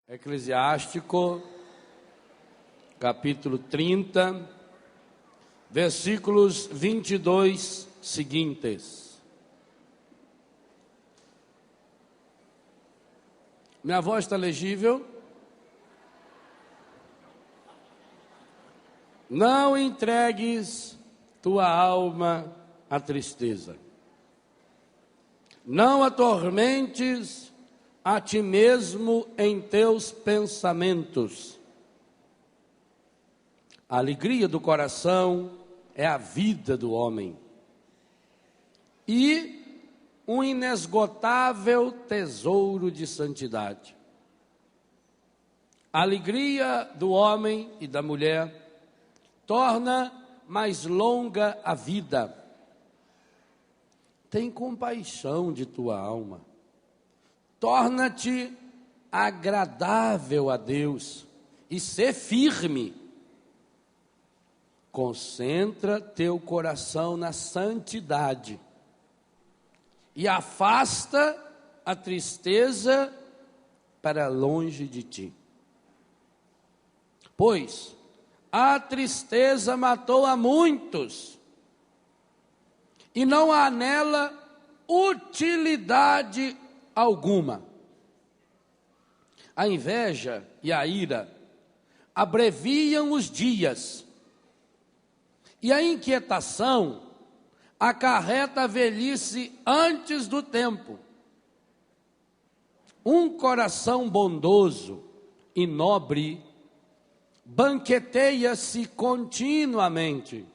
Eclesiástico, capítulo 30, versículos 22 seguintes. Minha voz está legível? Não entregues tua alma à tristeza. Não atormentes a ti mesmo em teus pensamentos. A alegria do coração é a vida do homem e um inesgotável tesouro de santidade. A alegria do homem e da mulher torna mais longa a vida. Tem compaixão de tua alma. Torna-te agradável a Deus e sê firme. Concentra teu coração na santidade e afasta a tristeza para longe de ti. Pois a tristeza matou a muitos e não há nela utilidade alguma. A inveja e a ira abreviam os dias, e a inquietação acarreta a velhice antes do tempo. Um coração bondoso e nobre banqueteia-se continuamente,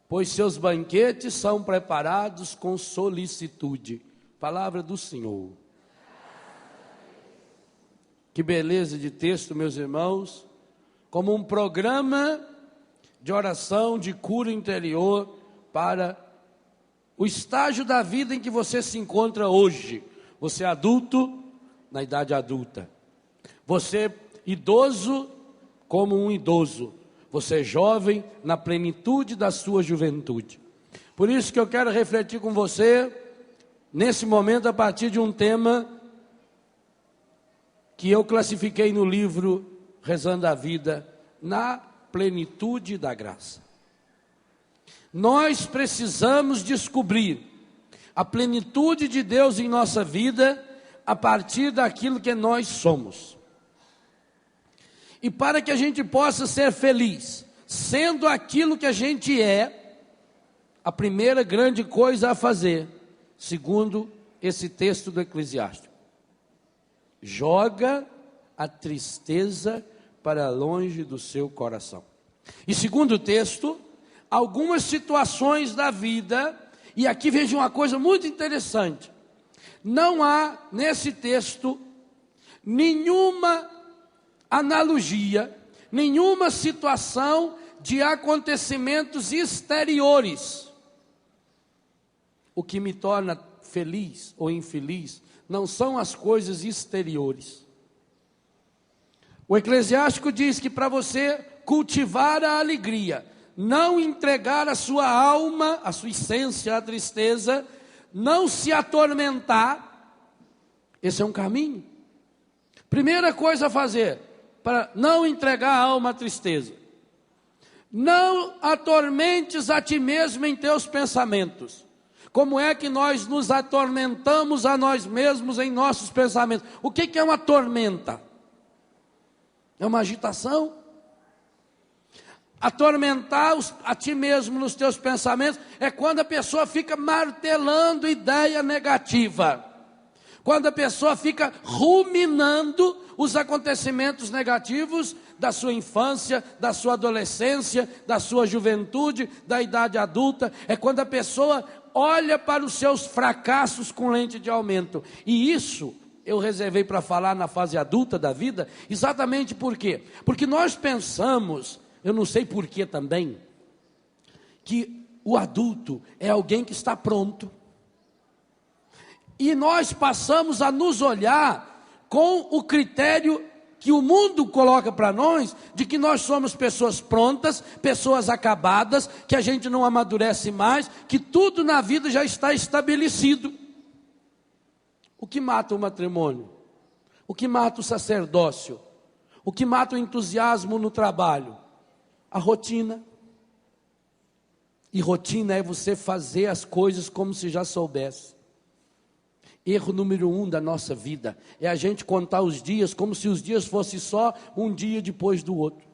pois seus banquetes são preparados com solicitude. Palavra do Senhor. Que beleza de texto, meus irmãos, como um programa de oração, de cura interior para o estágio da vida em que você se encontra hoje. Você é adulto, na idade adulta. Você idoso, como um idoso. Você é jovem, na plenitude da sua juventude. Por isso que eu quero refletir com você nesse momento, a partir de um tema que eu classifiquei no livro Rezando a Vida, na plenitude da graça. Nós precisamos descobrir a plenitude de Deus em nossa vida a partir daquilo que nós somos. E para que a gente possa ser feliz, sendo aquilo que a gente é, a primeira grande coisa a fazer, segundo esse texto do Eclesiástico: joga a tristeza para longe do seu coração. E segundo o texto, algumas situações da vida, e aqui veja uma coisa muito interessante: não há nesse texto nenhuma analogia, nenhuma situação de acontecimentos exteriores. O que me torna feliz ou infeliz não são as coisas exteriores. O Eclesiástico diz que para você cultivar a alegria, não entregar a sua alma, a sua essência à tristeza, não se atormentar, esse é um caminho. Primeira coisa a fazer para não entregar a alma à tristeza: não atormentes a ti mesmo em teus pensamentos. Como é que nós nos atormentamos a nós mesmos em nossos pensamentos? O que é uma tormenta? É uma agitação. Atormentar a ti mesmo nos teus pensamentos é quando a pessoa fica martelando ideia negativa. Quando a pessoa fica ruminando os acontecimentos negativos da sua infância, da sua adolescência, da sua juventude, da idade adulta. É quando a pessoa olha para os seus fracassos com lente de aumento. E isso eu reservei para falar na fase adulta da vida, exatamente por quê? Porque nós pensamos, eu não sei por quê também, que o adulto é alguém que está pronto. E nós passamos a nos olhar com o critério que o mundo coloca para nós, de que nós somos pessoas prontas, pessoas acabadas, que a gente não amadurece mais, que tudo na vida já está estabelecido. O que mata o matrimônio? O que mata o sacerdócio? O que mata o entusiasmo no trabalho? A rotina. E rotina é você fazer as coisas como se já soubesse. Erro número 1 da nossa vida é a gente contar os dias como se os dias fossem só um dia depois do outro.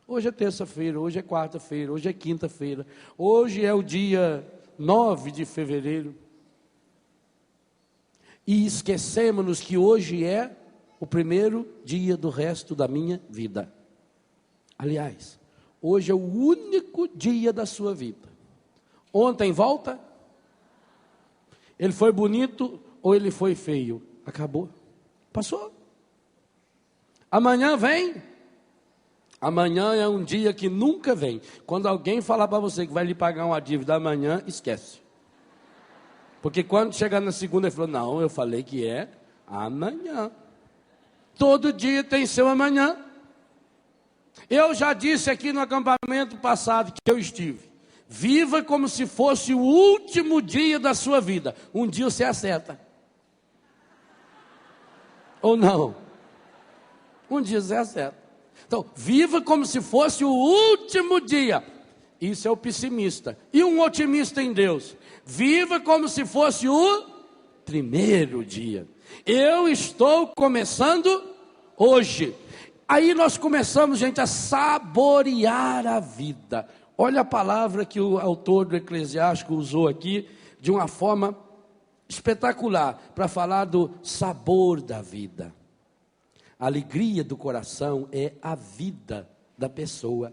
Hoje é terça-feira, hoje é quarta-feira, hoje é quinta-feira, hoje é o dia 9 de fevereiro. E esquecemos que hoje é o primeiro dia do resto da minha vida. Aliás, hoje é o único dia da sua vida. Ontem volta? Ele foi bonito ou ele foi feio? Acabou. Passou. Amanhã vem. Amanhã é um dia que nunca vem. Quando alguém falar para você que vai lhe pagar uma dívida amanhã, esquece. Porque quando chegar na segunda, ele falou, não, eu falei que é amanhã. Todo dia tem seu amanhã. Eu já disse aqui no acampamento passado que eu estive. Viva como se fosse o último dia da sua vida. Um dia você acerta. Ou não? Um dia você acerta. Então, viva como se fosse o último dia. Isso é o pessimista. E um otimista em Deus? Viva como se fosse o primeiro dia. Eu estou começando hoje. Aí nós começamos, gente, a saborear a vida. Olha a palavra que o autor do Eclesiástico usou aqui de uma forma espetacular para falar do sabor da vida. A alegria do coração é a vida da pessoa.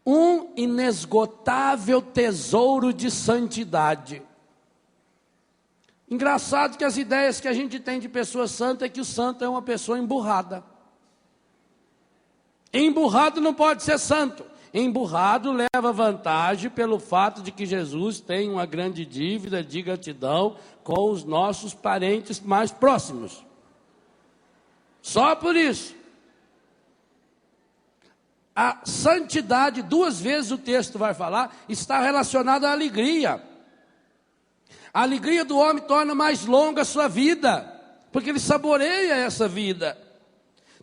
Um inesgotável tesouro de santidade. Engraçado que as ideias que a gente tem de pessoa santa é que o santo é uma pessoa emburrada. Emburrado não pode ser santo. Emburrado leva vantagem pelo fato de que Jesus tem uma grande dívida de gratidão com os nossos parentes mais próximos. Só por isso. A santidade, 2 vezes o texto vai falar, está relacionada à alegria. A alegria do homem torna mais longa a sua vida, porque ele saboreia essa vida.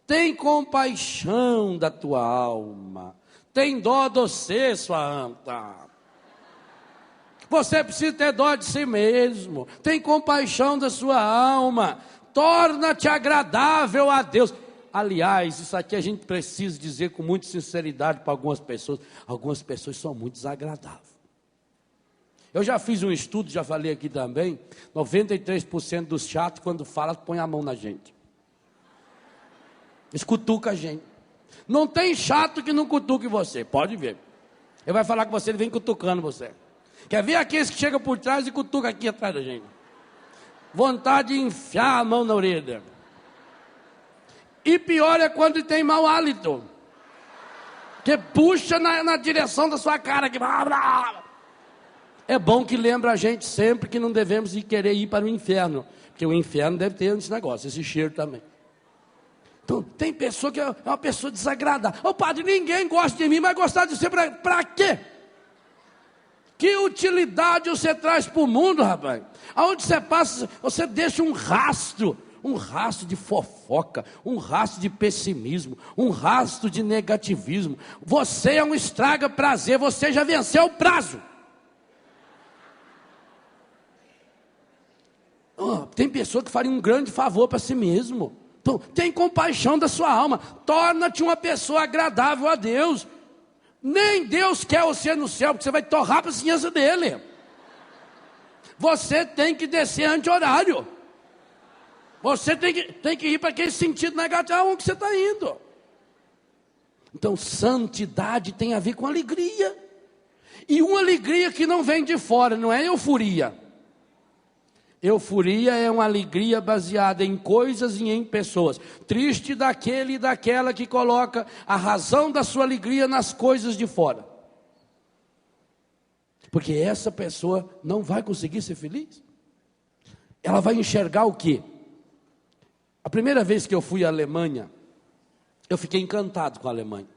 Tem compaixão da tua alma. Tem dó de você, sua anta. Você precisa ter dó de si mesmo. Tem compaixão da sua alma. Torna-te agradável a Deus. Aliás, isso aqui a gente precisa dizer com muita sinceridade para algumas pessoas. Algumas pessoas são muito desagradáveis. Eu já fiz um estudo, já falei aqui também. 93% dos chatos, quando fala, põe a mão na gente. Escutuca a gente. Não tem chato que não cutuque você, pode ver. Ele vai falar com você, ele vem cutucando você. Quer ver aqueles que chegam por trás e cutucam aqui atrás da gente? Vontade de enfiar a mão na orelha. E pior é quando tem mau hálito. Que puxa na direção da sua cara. Que... É bom que lembra a gente sempre que não devemos querer ir para o inferno. Porque o inferno deve ter esse negócio, esse cheiro também. Então, tem pessoa que é uma pessoa desagradável. Ô padre, ninguém gosta de mim, mas gostar de você para quê? Que utilidade você traz para o mundo, rapaz? Aonde você passa, você deixa um rastro de fofoca, um rastro de pessimismo, um rastro de negativismo. Você é um estraga-prazer, você já venceu o prazo. Tem pessoa que faria um grande favor para si mesmo. Então, tem compaixão da sua alma. Torna-te uma pessoa agradável a Deus. Nem Deus quer você no céu, porque você vai torrar a paciência dele. Você tem que descer anti-horário. Você tem que ir para aquele sentido negativo onde você está indo. Então, santidade tem a ver com alegria. E uma alegria que não vem de fora, não é euforia. Euforia é uma alegria baseada em coisas e em pessoas. Triste daquele e daquela que coloca a razão da sua alegria nas coisas de fora. Porque essa pessoa não vai conseguir ser feliz. Ela vai enxergar o quê? A primeira vez que eu fui à Alemanha, eu fiquei encantado com a Alemanha.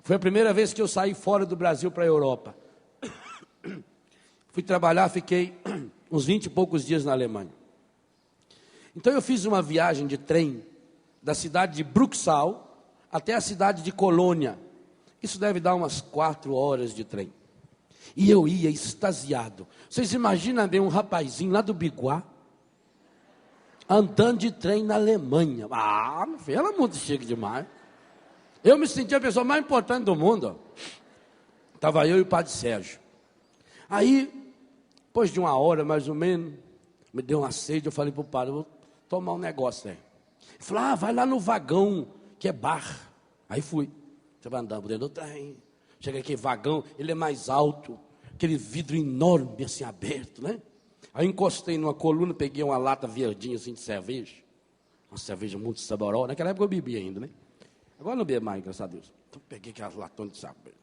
Foi a primeira vez que eu saí fora do Brasil para a Europa. Fui trabalhar, fiquei uns 20 e poucos dias na Alemanha. Então eu fiz uma viagem de trem da cidade de Bruxal até a cidade de Colônia. Isso deve dar umas 4 horas de trem. E eu ia extasiado. Vocês imaginam bem um rapazinho lá do Biguá, andando de trem na Alemanha. Meu filho, era muito chique demais. Eu me sentia a pessoa mais importante do mundo. Estava eu e o padre Sérgio. Aí, depois de 1 hora mais ou menos, me deu uma sede, eu falei para o padre, vou tomar um negócio aí. Ele falou, vai lá no vagão, que é bar. Aí fui. Você vai andando dentro do trem. Chega aquele vagão, ele é mais alto, aquele vidro enorme assim aberto, né? Aí encostei numa coluna, peguei uma lata verdinha assim de cerveja. Uma cerveja muito saborosa. Naquela época eu bebia ainda, né? Agora não bebo mais, graças a Deus. Então peguei aquelas latões de cerveja.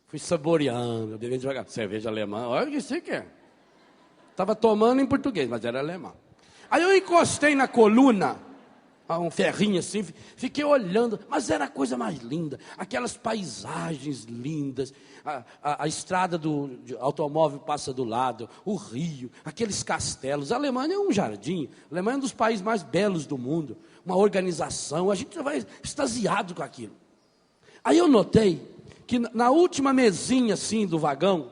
Fui saboreando, bebendo devagar. Cerveja alemã, olha o que você quer. Estava tomando em português, mas era alemão. Aí eu encostei na coluna, um ferrinho assim, fiquei olhando, mas era a coisa mais linda, aquelas paisagens lindas, a estrada do automóvel passa do lado, o rio, aqueles castelos. A Alemanha é um jardim, a Alemanha é um dos países mais belos do mundo, uma organização, a gente vai extasiado com aquilo. Aí eu notei que na última mesinha assim do vagão,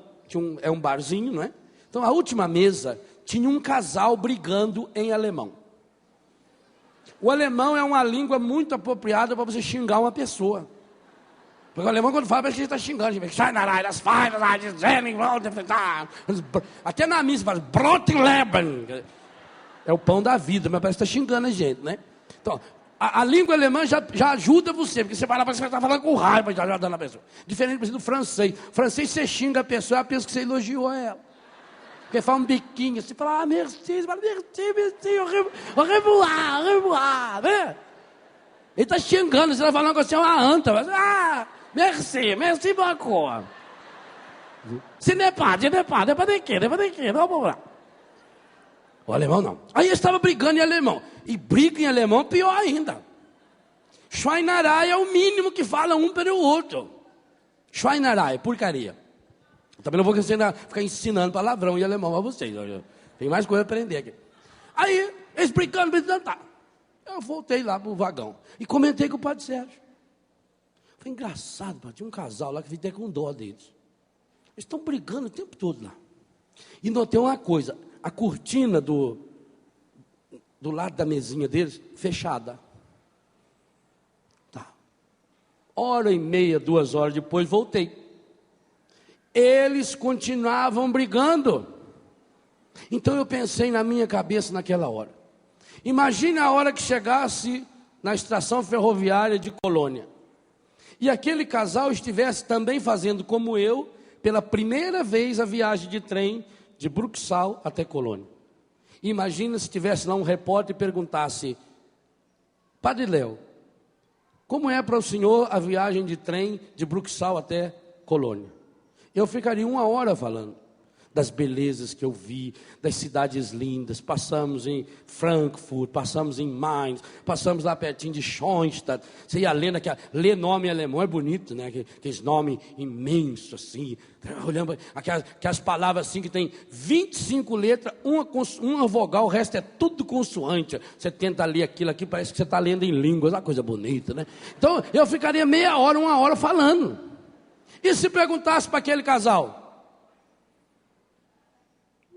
é um barzinho, não é? Então a última mesa tinha um casal brigando em alemão. O alemão é uma língua muito apropriada para você xingar uma pessoa. Porque o alemão, quando fala, parece que ele está xingando. Até na missa fala, Brotleben. É o pão da vida, mas parece que está xingando a gente, né? Então, a língua alemã já ajuda você, porque você vai lá, parece que você está falando com raiva, já ajudando a pessoa. Diferente, por exemplo, do francês. O francês, você xinga a pessoa, ela pensa que você elogiou ela. Porque fala um biquinho assim, fala, merci, au revoir, né? Ele está xingando, você vai falar que você é uma anta, mas, merci beaucoup. Se n'est pas de quê, vamos lá. O alemão não. Aí eles estavam brigando em alemão. E briga em alemão pior ainda. Schweinerei é o mínimo que fala um pelo outro. Schweinerei, porcaria. Eu também não vou ficar ensinando palavrão em alemão a vocês. Tem mais coisa a aprender aqui. Aí, eles brincando, tá. Eu voltei lá pro vagão. E comentei com o padre Sérgio. Foi engraçado, padre. Tinha um casal lá que fiquei com dó deles. Eles estão brigando o tempo todo lá. E notei uma coisa. A cortina do lado da mesinha deles, fechada. Tá. 1h30, 2 horas depois, voltei. Eles continuavam brigando. Então eu pensei na minha cabeça naquela hora. Imagine a hora que chegasse na estação ferroviária de Colônia. E aquele casal estivesse também fazendo como eu, pela primeira vez a viagem de trem de Bruxal até Colônia. Imagina se tivesse lá um repórter e perguntasse, Padre Léo, como é para o senhor a viagem de trem de Bruxal até Colônia? Eu ficaria 1 hora falando das belezas que eu vi, das cidades lindas. Passamos em Frankfurt, passamos em Mainz, passamos lá pertinho de Schoenstatt. Você ia lendo, ler nome alemão é bonito, né? Aqueles nomes imensos assim. Olhando aquelas palavras assim que tem 25 letras, uma vogal, o resto é tudo consoante. Você tenta ler aquilo aqui, parece que você está lendo em línguas, uma coisa bonita, né? Então eu ficaria meia hora, 1 hora falando. E se perguntasse para aquele casal?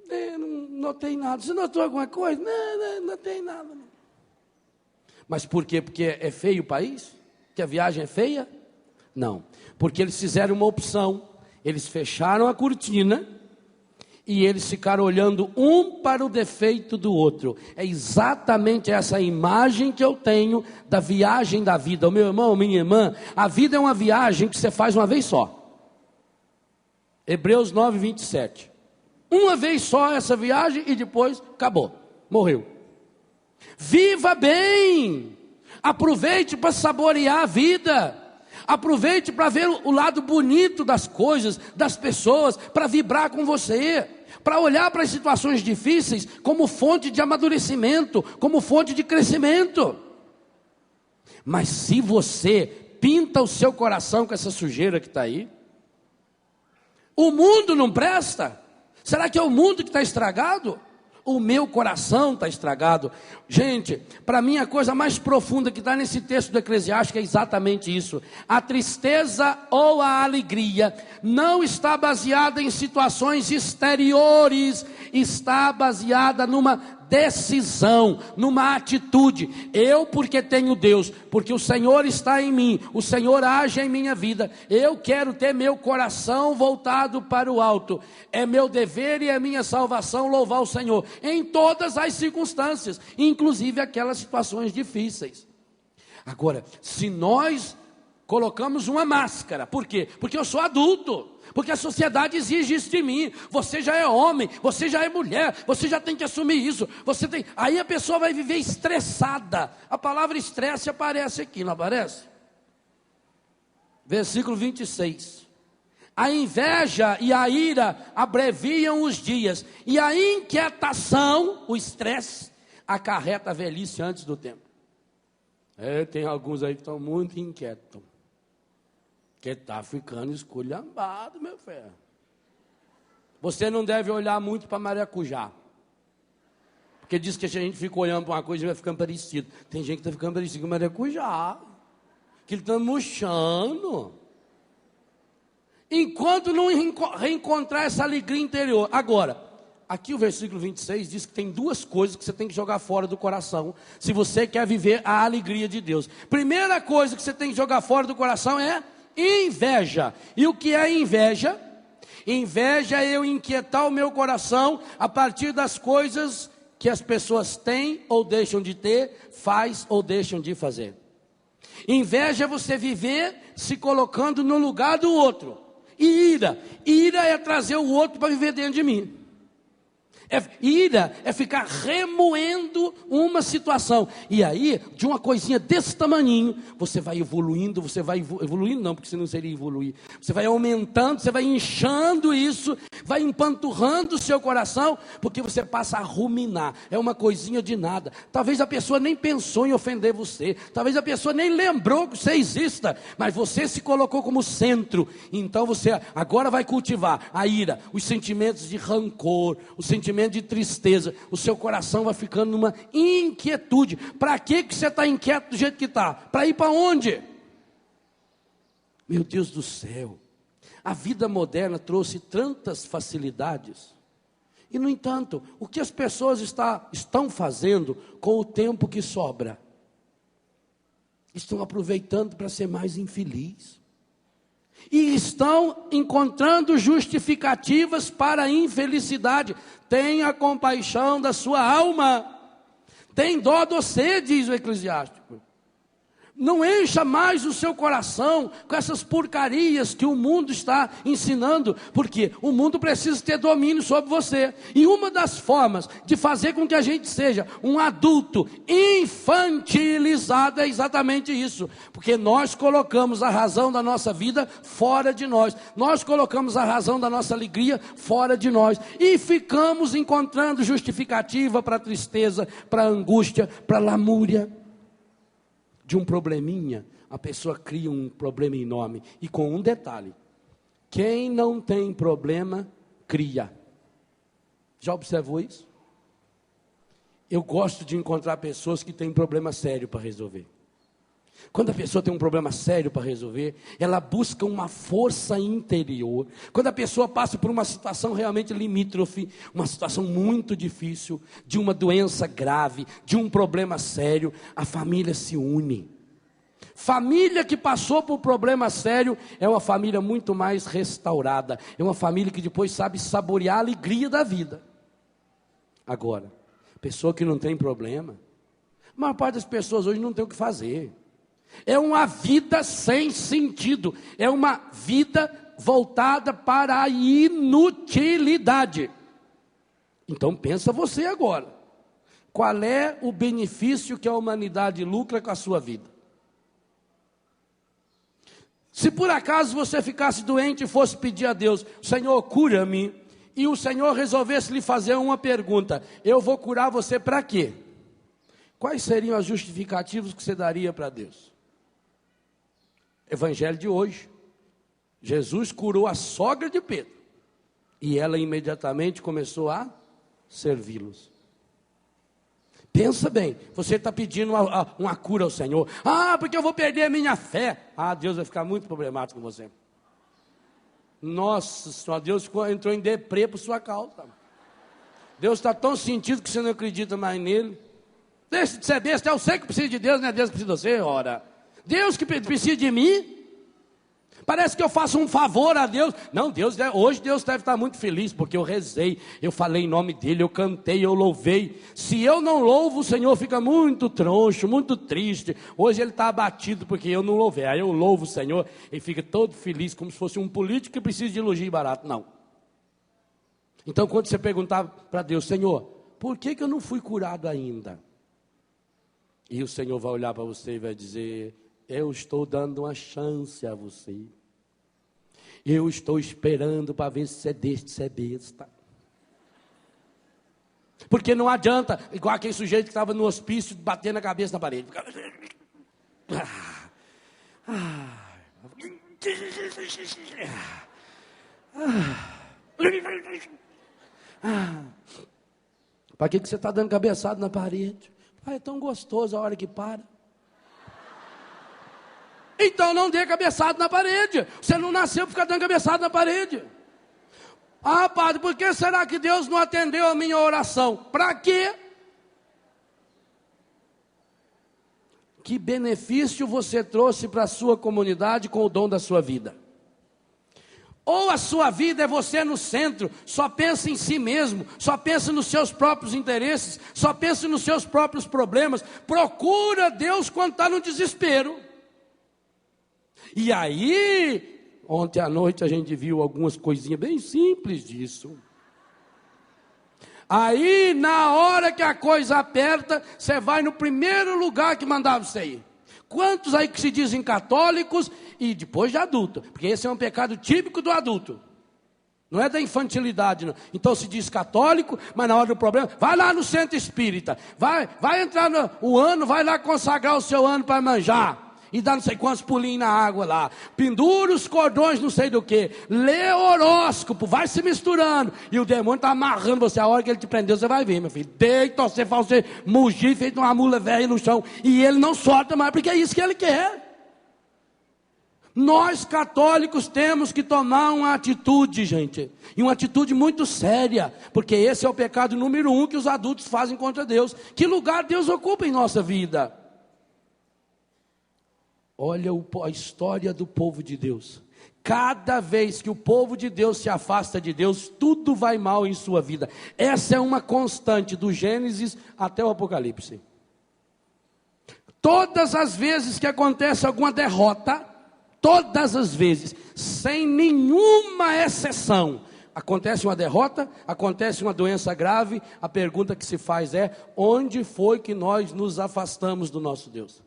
Não notei nada. Você notou alguma coisa? Não notei nada. Mas por quê? Porque é feio o país? Que a viagem é feia? Não. Porque eles fizeram uma opção. Eles fecharam a cortina e eles ficaram olhando um para o defeito do outro. É exatamente essa imagem que eu tenho da viagem da vida. O meu irmão, minha irmã, a vida é uma viagem que você faz uma vez só. Hebreus 9, 27. Uma vez só essa viagem e depois acabou, morreu. Viva bem, aproveite para saborear a vida, aproveite para ver o lado bonito das coisas, das pessoas, para vibrar com você, para olhar para as situações difíceis como fonte de amadurecimento, como fonte de crescimento. Mas se você pinta o seu coração com essa sujeira que está aí, o mundo não presta? Será que é o mundo que está estragado? O meu coração está estragado. Gente, para mim a coisa mais profunda que está nesse texto do Eclesiástico é exatamente isso. A tristeza ou a alegria não está baseada em situações exteriores, está baseada numa decisão, numa atitude. Eu porque tenho Deus, porque o Senhor está em mim, o Senhor age em minha vida, eu quero ter meu coração voltado para o alto. É meu dever e é minha salvação louvar o Senhor em todas as circunstâncias, inclusive aquelas situações difíceis. Agora, se nós colocamos uma máscara, por quê? Porque eu sou adulto, porque a sociedade exige isso de mim. Você já é homem, você já é mulher, você já tem que assumir isso. Aí a pessoa vai viver estressada. A palavra estresse aparece aqui, não aparece? Versículo 26. A inveja e a ira abreviam os dias, e a inquietação, o estresse, acarreta a velhice antes do tempo. Tem alguns aí que estão muito inquietos. Que está ficando esculhambado, meu filho. Você não deve olhar muito para maracujá. Porque diz que a gente fica olhando para uma coisa e vai ficando parecido. Tem gente que está ficando parecido com maracujá. Que ele está murchando. Enquanto não reencontrar essa alegria interior. Agora, aqui o versículo 26 diz que tem duas coisas que você tem que jogar fora do coração, se você quer viver a alegria de Deus. Primeira coisa que você tem que jogar fora do coração é inveja. E o que é inveja? Inveja é eu inquietar o meu coração a partir das coisas que as pessoas têm ou deixam de ter, faz ou deixam de fazer. Inveja é você viver se colocando no lugar do outro. E ira é trazer o outro para viver dentro de mim. Ira é ficar remoendo uma situação. E aí, de uma coisinha desse tamaninho, você vai evoluindo, evoluindo não, porque você não seria evoluir. Você vai aumentando, você vai inchando isso, vai empanturrando o seu coração, porque você passa a ruminar. É uma coisinha de nada. Talvez a pessoa nem pensou em ofender você. Talvez a pessoa nem lembrou que você exista. Mas você se colocou como centro. Então você agora vai cultivar a ira, os sentimentos de rancor, os sentimentos de tristeza, o seu coração vai ficando numa inquietude. Para que você está inquieto do jeito que está? Para ir para onde? Meu Deus do céu, a vida moderna trouxe tantas facilidades, e no entanto, o que as pessoas estão fazendo com o tempo que sobra? Estão aproveitando para ser mais infeliz. E estão encontrando justificativas para a infelicidade. Tenha compaixão da sua alma. Tem dó de você, diz o Eclesiástico. Não encha mais o seu coração com essas porcarias que o mundo está ensinando, porque o mundo precisa ter domínio sobre você. E uma das formas de fazer com que a gente seja um adulto infantilizado é exatamente isso, porque nós colocamos a razão da nossa vida fora de nós, nós colocamos a razão da nossa alegria fora de nós, e ficamos encontrando justificativa para a tristeza, para a angústia, para a lamúria. De um probleminha, a pessoa cria um problema enorme. E com um detalhe: quem não tem problema, cria. Já observou isso? Eu gosto de encontrar pessoas que têm problema sério para resolver. Quando a pessoa tem um problema sério para resolver, ela busca uma força interior. Quando a pessoa passa por uma situação realmente limítrofe, uma situação muito difícil, de uma doença grave, de um problema sério, a família se une. Família que passou por problema sério é uma família muito mais restaurada. É uma família que depois sabe saborear a alegria da vida. Agora, pessoa que não tem problema, a maior parte das pessoas hoje não tem o que fazer. É uma vida sem sentido, é uma vida voltada para a inutilidade. Então pensa você agora, qual é o benefício que a humanidade lucra com a sua vida? Se por acaso você ficasse doente e fosse pedir a Deus, Senhor, cura-me, e o Senhor resolvesse lhe fazer uma pergunta, eu vou curar você para quê? Quais seriam as justificativas que você daria para Deus? Evangelho de hoje, Jesus curou a sogra de Pedro, e ela imediatamente começou a servi-los. Pensa bem, você está pedindo uma cura ao Senhor. Porque eu vou perder a minha fé. Deus vai ficar muito problemático com você. Nossa Senhora, Deus entrou em deprê por sua causa. Deus está tão sentido que você não acredita mais nele. Deixa de ser besta, eu sei que precisa de Deus, não é Deus que precisa de você, ora. Deus que precisa de mim. Parece que eu faço um favor a Deus. Não, hoje Deus deve estar muito feliz, porque eu rezei, eu falei em nome dele, eu cantei, eu louvei. Se eu não louvo, o Senhor fica muito troncho, muito triste. Hoje ele está abatido porque eu não louvei. Aí eu louvo o Senhor, ele fica todo feliz, como se fosse um político que precisa de elogio barato. Não. Então quando você perguntar para Deus, Senhor, por que eu não fui curado ainda? E o Senhor vai olhar para você e vai dizer, eu estou dando uma chance a você. Eu estou esperando para ver se você deixa de ser besta. Porque não adianta, igual aquele sujeito que estava no hospício, batendo a cabeça na parede. Para que você está dando cabeçada na parede? É tão gostoso a hora que para. Então não dê cabeçada na parede. Você não nasceu para ficar dando cabeçada na parede. Padre, por que será que Deus não atendeu a minha oração? Para quê? Que benefício você trouxe para a sua comunidade com o dom da sua vida? Ou a sua vida é você no centro, só pensa em si mesmo, só pensa nos seus próprios interesses, só pensa nos seus próprios problemas, procura Deus quando está no desespero. E aí, ontem à noite a gente viu algumas coisinhas bem simples disso. Aí, na hora que a coisa aperta, você vai no primeiro lugar que mandava você ir. Quantos aí que se dizem católicos e depois de adulto? Porque esse é um pecado típico do adulto. Não é da infantilidade, não. Então se diz católico, mas na hora do problema, vai lá no centro espírita. Vai entrar o ano, vai lá consagrar o seu ano para manjar. E dá não sei quantos pulinhos na água lá. Pendura os cordões não sei do que. Lê horóscopo, vai se misturando. E o demônio está amarrando você. A hora que ele te prendeu, você vai ver, meu filho. Deita, você faz você mugir, feito uma mula velha no chão. E ele não solta mais, porque é isso que ele quer. Nós católicos temos que tomar uma atitude, gente. E uma atitude muito séria. Porque esse é o pecado número 1 que os adultos fazem contra Deus. Que lugar Deus ocupa em nossa vida? Olha a história do povo de Deus. Cada vez que o povo de Deus se afasta de Deus, tudo vai mal em sua vida. Essa é uma constante do Gênesis até o Apocalipse. Todas as vezes que acontece alguma derrota, todas as vezes, sem nenhuma exceção, acontece uma derrota, acontece uma doença grave, a pergunta que se faz é, onde foi que nós nos afastamos do nosso Deus?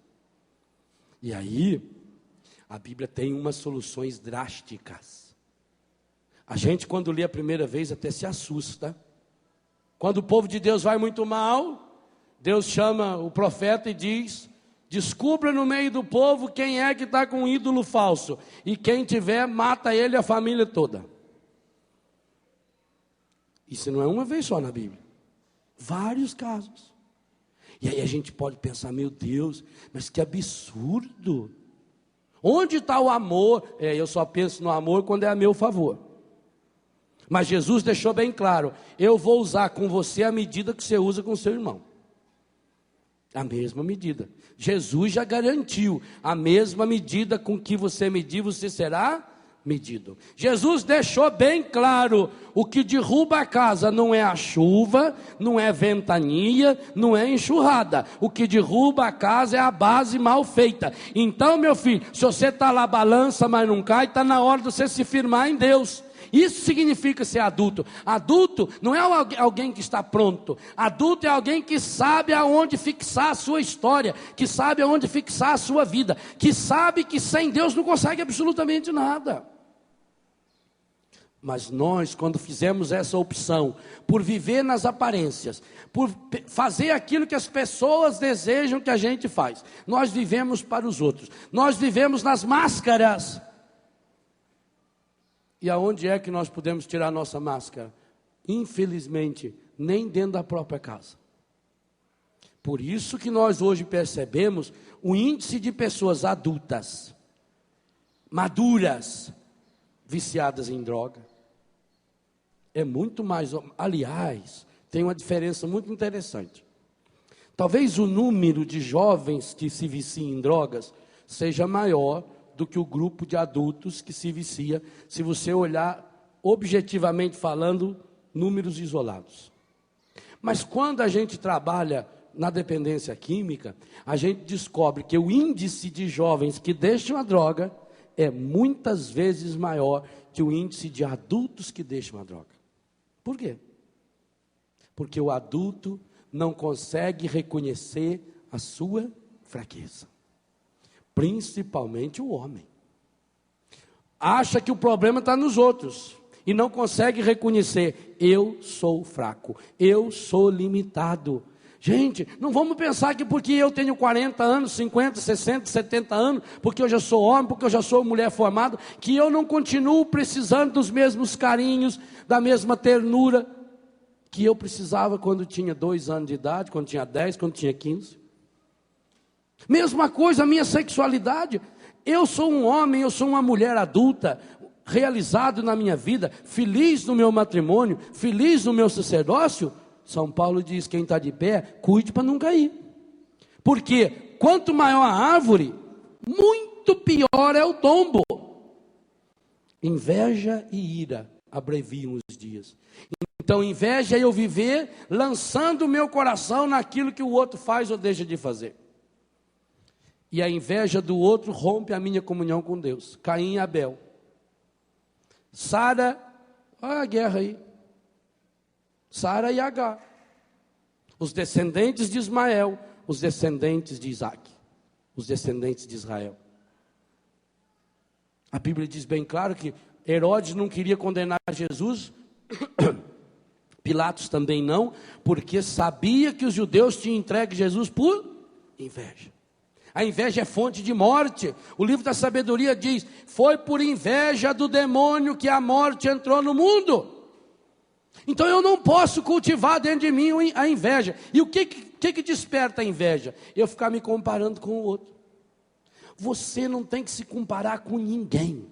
E aí, a Bíblia tem umas soluções drásticas. A gente, quando lê a primeira vez, até se assusta. Quando o povo de Deus vai muito mal, Deus chama o profeta e diz, descubra no meio do povo quem é que está com um ídolo falso. E quem tiver, mata ele e a família toda. Isso não é uma vez só na Bíblia. Vários casos. E aí a gente pode pensar, meu Deus, mas que absurdo. Onde está o amor? Eu só penso no amor quando é a meu favor. Mas Jesus deixou bem claro, eu vou usar com você a medida que você usa com o seu irmão. A mesma medida. Jesus já garantiu, a mesma medida com que você medir, você será medido. Jesus deixou bem claro, o que derruba a casa não é a chuva, não é ventania, não é enxurrada. O que derruba a casa é a base mal feita. Então, meu filho, se você está lá balança, mas não cai, está na hora de você se firmar em Deus. Isso significa ser adulto. Adulto não é alguém que está pronto. Adulto é alguém que sabe aonde fixar a sua história, que sabe aonde fixar a sua vida, que sabe que sem Deus não consegue absolutamente nada. Mas nós, quando fizemos essa opção, por viver nas aparências, por fazer aquilo que as pessoas desejam que a gente faz, nós vivemos para os outros, nós vivemos nas máscaras. E aonde é que nós podemos tirar a nossa máscara? Infelizmente, nem dentro da própria casa. Por isso que nós hoje percebemos o índice de pessoas adultas, maduras, viciadas em droga. É muito mais, aliás, tem uma diferença muito interessante. Talvez o número de jovens que se viciam em drogas seja maior do que o grupo de adultos que se vicia, se você olhar objetivamente falando, números isolados. Mas quando a gente trabalha na dependência química, a gente descobre que o índice de jovens que deixam a droga é muitas vezes maior que o índice de adultos que deixam a droga. Por quê? Porque o adulto não consegue reconhecer a sua fraqueza. Principalmente o homem. Acha que o problema está nos outros e não consegue reconhecer: eu sou fraco, eu sou limitado. Gente, não vamos pensar que porque eu tenho 40 anos, 50, 60, 70 anos, porque eu já sou homem, porque eu já sou mulher formada, que eu não continuo precisando dos mesmos carinhos, da mesma ternura que eu precisava quando tinha 2 anos de idade, quando tinha 10, quando tinha 15. Mesma coisa a minha sexualidade. Eu sou um homem, eu sou uma mulher adulta, realizado na minha vida, feliz no meu matrimônio, feliz no meu sacerdócio. São Paulo diz: quem está de pé, cuide para não cair. Porque quanto maior a árvore, muito pior é o tombo. Inveja e ira abreviam os dias. Então inveja é eu viver lançando o meu coração naquilo que o outro faz ou deixa de fazer. E a inveja do outro rompe a minha comunhão com Deus. Caim e Abel. Sara, olha a guerra aí. Sara e Agar. Os descendentes de Ismael, os descendentes de Isaac. Os descendentes de Israel. A Bíblia diz bem claro que Herodes não queria condenar Jesus, Pilatos também não, porque sabia que os judeus tinham entregue Jesus por inveja. A inveja é fonte de morte. O livro da sabedoria diz: foi por inveja do demônio que a morte entrou no mundo. Então eu não posso cultivar dentro de mim a inveja. E o que desperta a inveja? Eu ficar me comparando com o outro. Você não tem que se comparar com ninguém.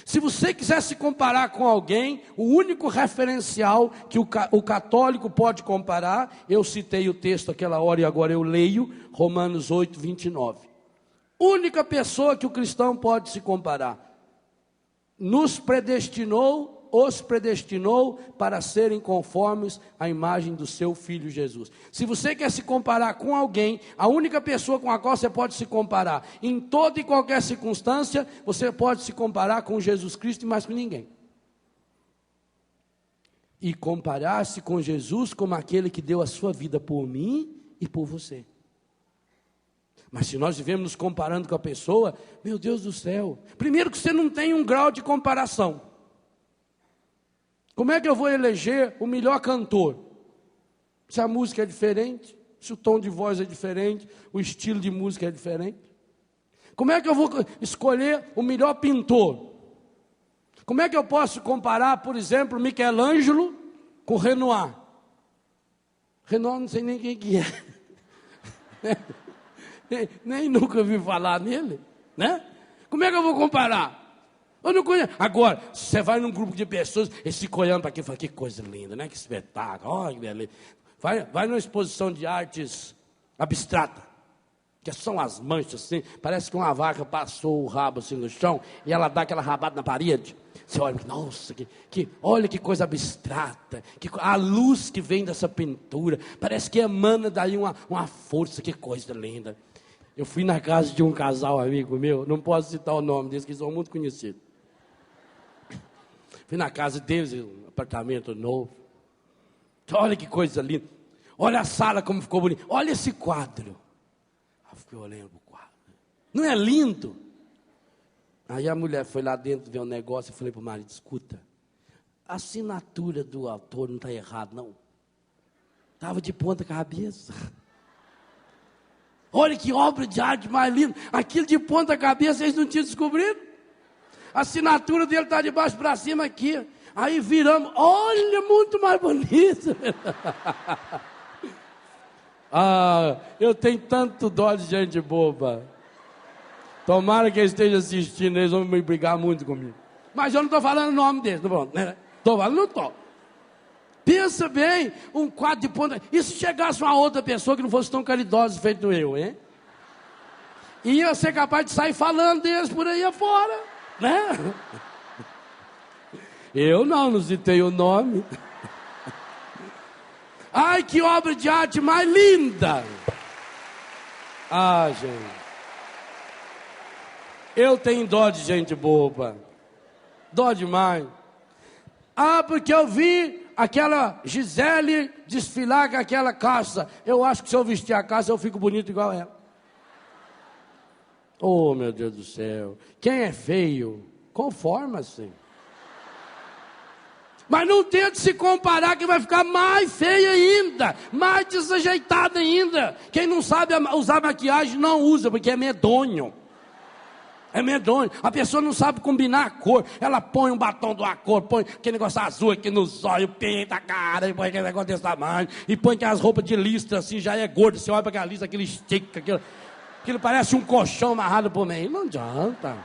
Se você quiser se comparar com alguém, o único referencial que o católico pode comparar, eu citei o texto aquela hora e agora eu leio, Romanos 8, 29. Única pessoa que o cristão pode se comparar. Os predestinou para serem conformes à imagem do seu Filho Jesus. Se você quer se comparar com alguém, a única pessoa com a qual você pode se comparar, em toda e qualquer circunstância, você pode se comparar com Jesus Cristo e mais com ninguém. E comparar-se com Jesus como aquele que deu a sua vida por mim e por você. Mas se nós vivemos nos comparando com a pessoa, meu Deus do céu, primeiro que você não tem um grau de comparação. Como é que eu vou eleger o melhor cantor? Se a música é diferente, se o tom de voz é diferente, o estilo de música é diferente. Como é que eu vou escolher o melhor pintor? Como é que eu posso comparar, por exemplo, Michelangelo com Renoir? Renoir não sei nem quem que é. nem nunca ouvi falar nele, né? Como é que eu vou comparar? Eu não conheço. Agora, você vai num grupo de pessoas, eles ficam olhando para aqui e falam: que coisa linda, né? Que espetáculo, olha que beleza. Vai numa exposição de artes abstrata, que são as manchas assim, parece que uma vaca passou o rabo assim no chão e ela dá aquela rabada na parede. Você olha, nossa, olha que coisa abstrata, a luz que vem dessa pintura, parece que emana daí uma força, que coisa linda. Eu fui na casa de um casal amigo meu, não posso citar o nome deles, que são muito conhecidos. Fui na casa deles, um apartamento novo. Olha que coisa linda. Olha a sala como ficou bonita. Olha esse quadro. Eu fiquei olhando para o quadro. Não é lindo? Aí a mulher foi lá dentro ver um negócio e falei para o marido: escuta, a assinatura do autor não está errada, não. Estava de ponta cabeça. Olha que obra de arte mais linda. Aquilo de ponta cabeça eles não tinham descobrido. A assinatura dele está de baixo para cima aqui. Aí viramos, olha, muito mais bonito. Ah, eu tenho tanto dó de gente boba. Tomara que eles estejam assistindo, eles vão me brigar muito comigo. Mas eu não estou falando o nome deles, estou falando, não estou. Pensa bem, um quadro de ponta. E se chegasse uma outra pessoa que não fosse tão caridosa feito eu, hein? Ia ser capaz de sair falando deles por aí afora, né? Eu não citei o nome. Ai, que obra de arte mais linda! Ah, gente. Eu tenho dó de gente boba. Dó demais. Ah, porque eu vi aquela Gisele desfilar com aquela calça. Eu acho que se eu vestir a calça, eu fico bonito igual ela. Oh, meu Deus do céu. Quem é feio, conforma-se. Mas não tente se comparar, que vai ficar mais feia ainda, mais desajeitada ainda. Quem não sabe usar maquiagem, não usa, porque é medonho. É medonho. A pessoa não sabe combinar a cor. Ela põe um batom de uma cor, põe aquele negócio azul aqui nos olhos, pinta a cara, e põe aquele negócio desse tamanho, e põe aquelas roupas de listra assim, já é gordo. Você olha para aquela listra, aquele estica, aquilo parece um colchão amarrado por meio. Não adianta.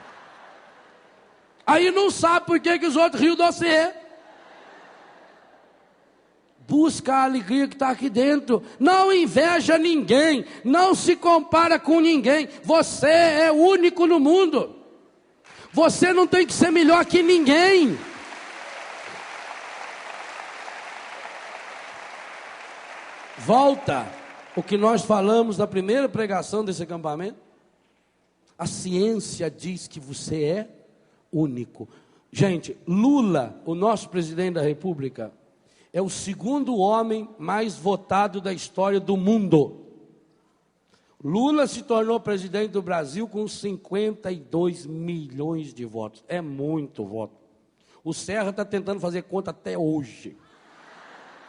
Aí não sabe por que os outros riam de você. Busca a alegria que está aqui dentro. Não inveja ninguém. Não se compara com ninguém. Você é único no mundo. Você não tem que ser melhor que ninguém. Volta o que nós falamos na primeira pregação desse acampamento. A ciência diz que você é único. Gente, Lula, o nosso presidente da República, é o segundo homem mais votado da história do mundo. Lula se tornou presidente do Brasil com 52 milhões de votos. É muito voto. O Serra está tentando fazer conta até hoje.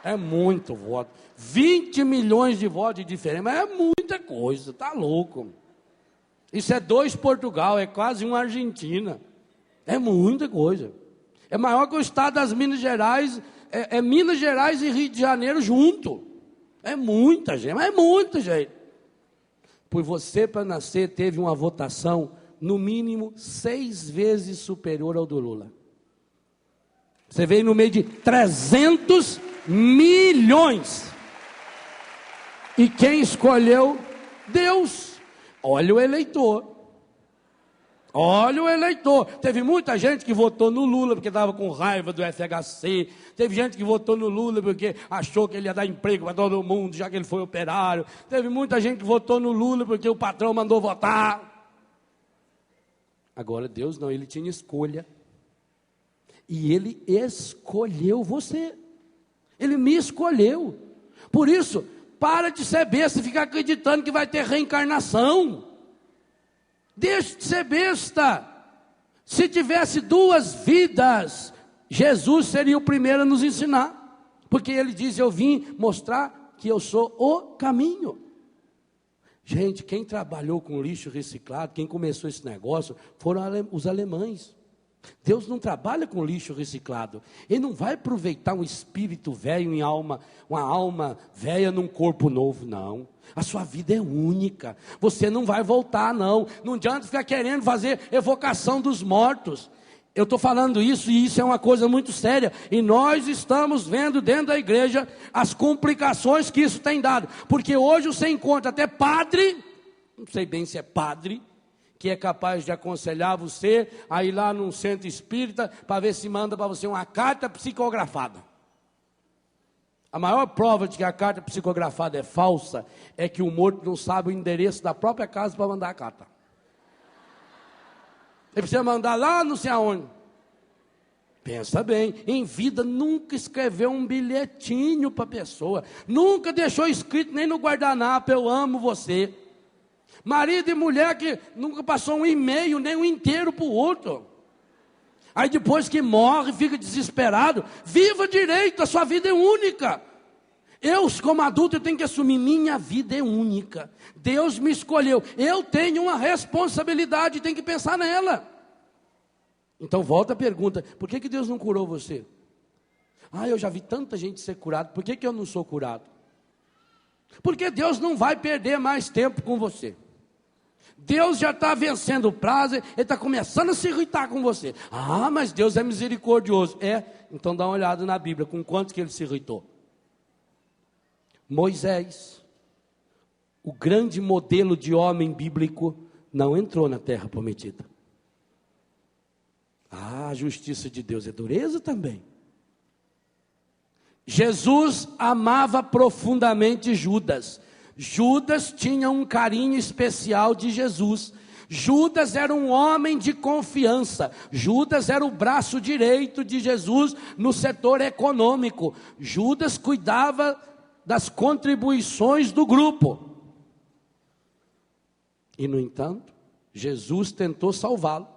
É muito voto. 20 milhões de votos de diferença. Mas é muita coisa, está louco. Isso é 2 Portugal, é quase uma Argentina. É muita coisa. É maior que o estado das Minas Gerais. É Minas Gerais e Rio de Janeiro junto. É muita gente, mas é muita gente. Por você, para nascer, teve uma votação, no mínimo, 6 vezes superior ao do Lula. Você veio no meio de 300 milhões. E quem escolheu? Deus. Olha o eleitor. Olha o eleitor. Teve muita gente que votou no Lula porque estava com raiva do FHC. Teve gente que votou no Lula porque achou que ele ia dar emprego para todo mundo, já que ele foi operário. Teve muita gente que votou no Lula porque o patrão mandou votar. Agora Deus não, ele tinha escolha. E ele escolheu você. Ele me escolheu. Por isso, para de ser besta e ficar acreditando que vai ter reencarnação. Deixe de ser besta. Se tivesse 2 vidas, Jesus seria o primeiro a nos ensinar. Porque ele diz, eu vim mostrar que eu sou o caminho. Gente, quem trabalhou com lixo reciclado, quem começou esse negócio, foram os alemães. Deus não trabalha com lixo reciclado. Ele não vai aproveitar um espírito velho em alma, uma alma velha num corpo novo, não. A sua vida é única. Você não vai voltar, não. Não adianta ficar querendo fazer evocação dos mortos. Eu estou falando isso e isso é uma coisa muito séria. E nós estamos vendo dentro da igreja as complicações que isso tem dado. Porque hoje você encontra até padre, não sei bem se é padre, que é capaz de aconselhar você a ir lá num centro espírita para ver se manda para você uma carta psicografada. A maior prova de que a carta psicografada é falsa é que o morto não sabe o endereço da própria casa para mandar a carta. Ele precisa mandar lá não sei aonde. Pensa bem, em vida nunca escreveu um bilhetinho para a pessoa, nunca deixou escrito nem no guardanapo, eu amo você. Marido e mulher que nunca passou um e-mail, nem um inteiro para o outro. Aí depois que morre, fica desesperado. Viva direito, a sua vida é única. Eu, como adulto, eu tenho que assumir, minha vida é única. Deus me escolheu. Eu tenho uma responsabilidade, tenho que pensar nela. Então volta a pergunta, por que Deus não curou você? Ah, eu já vi tanta gente ser curada, por que eu não sou curado? Porque Deus não vai perder mais tempo com você. Deus já está vencendo o prazo, Ele está começando a se irritar com você. Ah, mas Deus é misericordioso. Então dá uma olhada na Bíblia, com quantos que Ele se irritou. Moisés, o grande modelo de homem bíblico, não entrou na terra prometida. A justiça de Deus é dureza também. Jesus amava profundamente Judas. Judas tinha um carinho especial de Jesus. Judas era um homem de confiança. Judas era o braço direito de Jesus no setor econômico. Judas cuidava das contribuições do grupo. E no entanto, Jesus tentou salvá-lo.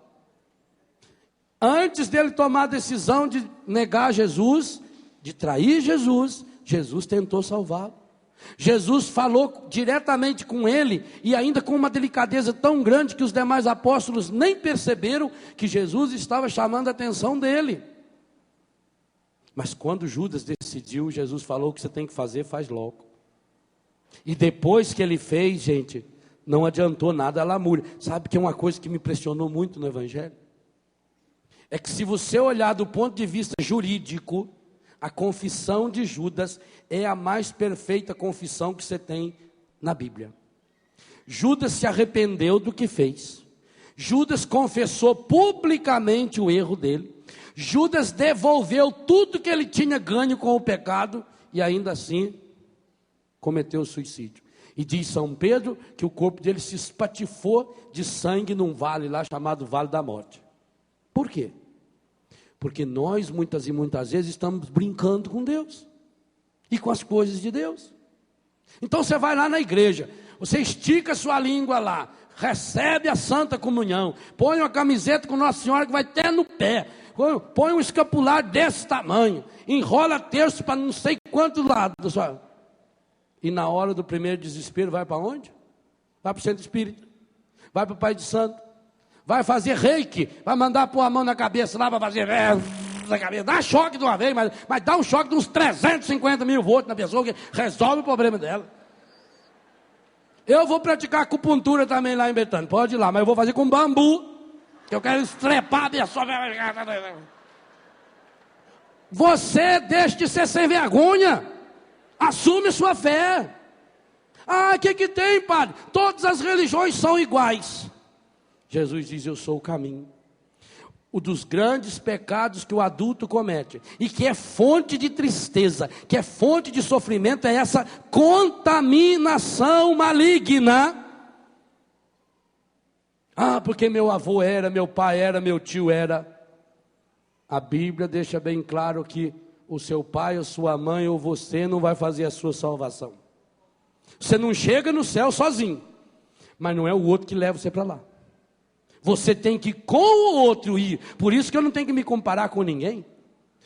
Antes dele tomar a decisão de negar Jesus, de trair Jesus, Jesus tentou salvá-lo. Jesus falou diretamente com ele, e ainda com uma delicadeza tão grande que os demais apóstolos nem perceberam que Jesus estava chamando a atenção dele. Mas quando Judas decidiu, Jesus falou: o que você tem que fazer, faz logo. E depois que ele fez, gente, não adiantou nada a lamúria. Sabe que é uma coisa que me impressionou muito no Evangelho? É que se você olhar do ponto de vista jurídico, a confissão de Judas é a mais perfeita confissão que você tem na Bíblia. Judas se arrependeu do que fez. Judas confessou publicamente o erro dele. Judas devolveu tudo que ele tinha ganho com o pecado e ainda assim cometeu suicídio. E diz São Pedro que o corpo dele se espatifou de sangue num vale lá chamado Vale da Morte. Por quê? Porque nós muitas e muitas vezes estamos brincando com Deus e com as coisas de Deus. Então você vai lá na igreja, você estica a sua língua lá, recebe a Santa Comunhão, põe uma camiseta com Nossa Senhora que vai até no pé, põe um escapular desse tamanho, enrola terço para não sei quantos lados, e na hora do primeiro desespero vai para onde? Vai para o centro espírita, vai para o Pai de Santo, vai fazer reiki, vai mandar pôr a mão na cabeça lá para fazer na cabeça, dá choque de uma vez, mas dá um choque de uns 350 mil volts na pessoa, que resolve o problema dela. Eu vou praticar acupuntura também lá em Betânia, pode ir lá, mas eu vou fazer com bambu, que eu quero estrepar a pessoa. Você deixa de ser sem vergonha, assume sua fé. O que tem, padre? Todas as religiões são iguais. Jesus diz: eu sou o caminho. O dos grandes pecados que o adulto comete, e que é fonte de tristeza, que é fonte de sofrimento, é essa contaminação maligna. Porque meu avô era, meu pai era, meu tio era. A Bíblia deixa bem claro que o seu pai, ou sua mãe, ou você não vai fazer a sua salvação. Você não chega no céu sozinho, mas não é o outro que leva você para lá. Você tem que com o outro ir. Por isso que eu não tenho que me comparar com ninguém.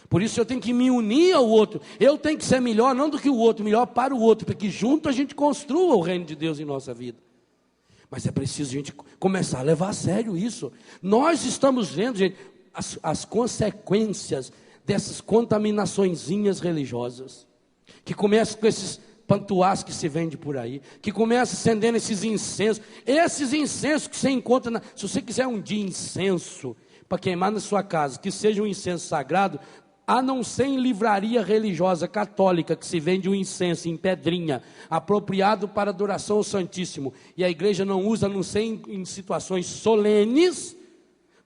Por isso eu tenho que me unir ao outro. Eu tenho que ser melhor, não do que o outro, melhor para o outro, para que junto a gente construa o reino de Deus em nossa vida. Mas é preciso a gente começar a levar a sério isso. Nós estamos vendo, gente, as consequências dessas contaminaçõezinhas religiosas, que começam com esses pantuás que se vende por aí, que começa acendendo esses incensos que você encontra, se você quiser um dia incenso para queimar na sua casa, que seja um incenso sagrado, a não ser em livraria religiosa católica, que se vende um incenso em pedrinha, apropriado para adoração ao Santíssimo, e a igreja não usa, a não ser em situações solenes.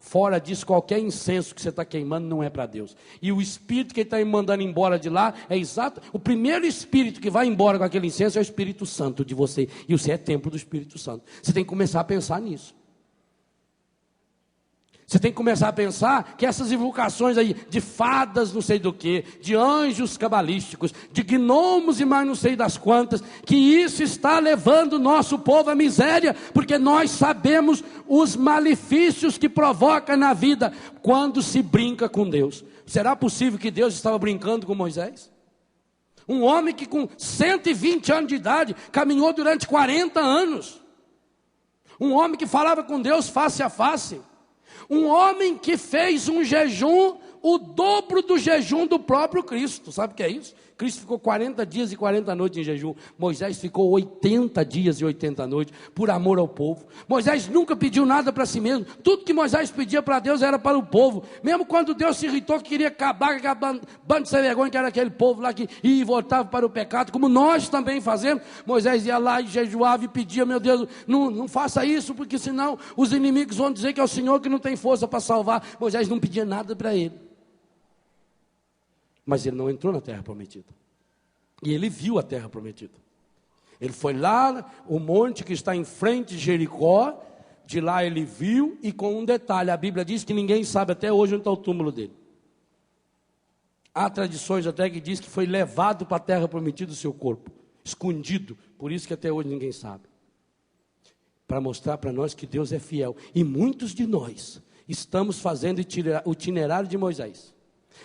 Fora disso, qualquer incenso que você está queimando não é para Deus. E o espírito que está mandando embora de lá é exato. O primeiro espírito que vai embora com aquele incenso é o Espírito Santo de você. E você é templo do Espírito Santo. Você tem que começar a pensar nisso. Você tem que começar a pensar que essas invocações aí de fadas não sei do que, de anjos cabalísticos, de gnomos e mais não sei das quantas, que isso está levando o nosso povo à miséria, porque nós sabemos os malefícios que provoca na vida quando se brinca com Deus. Será possível que Deus estava brincando com Moisés? Um homem que com 120 anos de idade caminhou durante 40 anos. Um homem que falava com Deus face a face. Um homem que fez um jejum o dobro do jejum do próprio Cristo. Sabe o que é isso? Cristo ficou 40 dias e 40 noites em jejum. Moisés ficou 80 dias e 80 noites por amor ao povo. Moisés nunca pediu nada para si mesmo. Tudo que Moisés pedia para Deus era para o povo. Mesmo quando Deus se irritou, que queria acabar com aquele bando de sem vergonha, que era aquele povo lá que ia e voltava para o pecado, como nós também fazemos. Moisés ia lá e jejuava e pedia: meu Deus, não faça isso, porque senão os inimigos vão dizer que é o Senhor que não tem força para salvar. Moisés não pedia nada para ele. Mas ele não entrou na terra prometida. E ele viu a terra prometida. Ele foi lá, o monte que está em frente de Jericó. De lá ele viu, e com um detalhe: a Bíblia diz que ninguém sabe até hoje onde está o túmulo dele. Há tradições até que diz que foi levado para a terra prometida o seu corpo, escondido. Por isso que até hoje ninguém sabe. Para mostrar para nós que Deus é fiel. E muitos de nós estamos fazendo o itinerário de Moisés.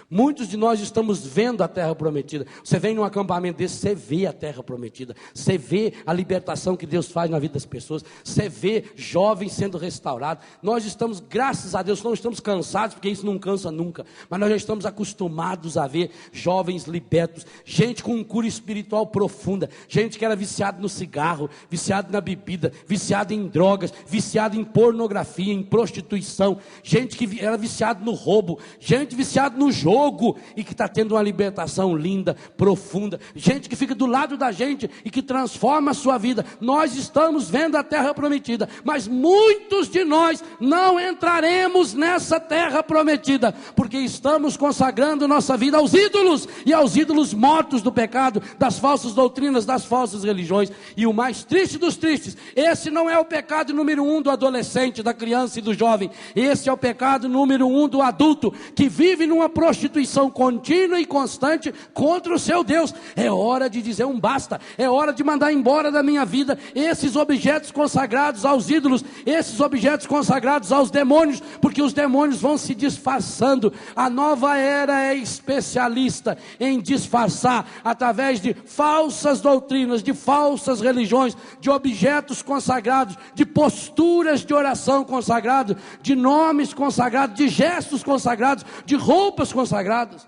Muitos de nós estamos vendo a terra prometida. Você vem num acampamento desse, você vê a terra prometida. Você vê a libertação que Deus faz na vida das pessoas. Você vê jovens sendo restaurados. Nós estamos, graças a Deus, não estamos cansados, porque isso não cansa nunca. Mas nós já estamos acostumados a ver jovens libertos. Gente com cura espiritual profunda. Gente que era viciado no cigarro, viciado na bebida, viciado em drogas, viciado em pornografia, em prostituição. Gente que era viciado no roubo. Gente viciado no jogo e que está tendo uma libertação linda, profunda. Gente que fica do lado da gente e que transforma a sua vida. Nós estamos vendo a terra prometida, mas muitos de nós não entraremos nessa terra prometida, porque estamos consagrando nossa vida aos ídolos, e aos ídolos mortos do pecado, das falsas doutrinas, das falsas religiões. E o mais triste dos tristes, esse não é o pecado número 1 do adolescente, da criança e do jovem. Esse é o pecado número 1 do adulto, que vive numa prostituição contínua e constante contra o seu Deus. É hora de dizer um basta. É hora de mandar embora da minha vida esses objetos consagrados aos ídolos, esses objetos consagrados aos demônios, porque os demônios vão se disfarçando. A nova era é especialista em disfarçar, através de falsas doutrinas, de falsas religiões, de objetos consagrados, de posturas de oração consagradas, de nomes consagrados, de gestos consagrados, de roupas consagradas.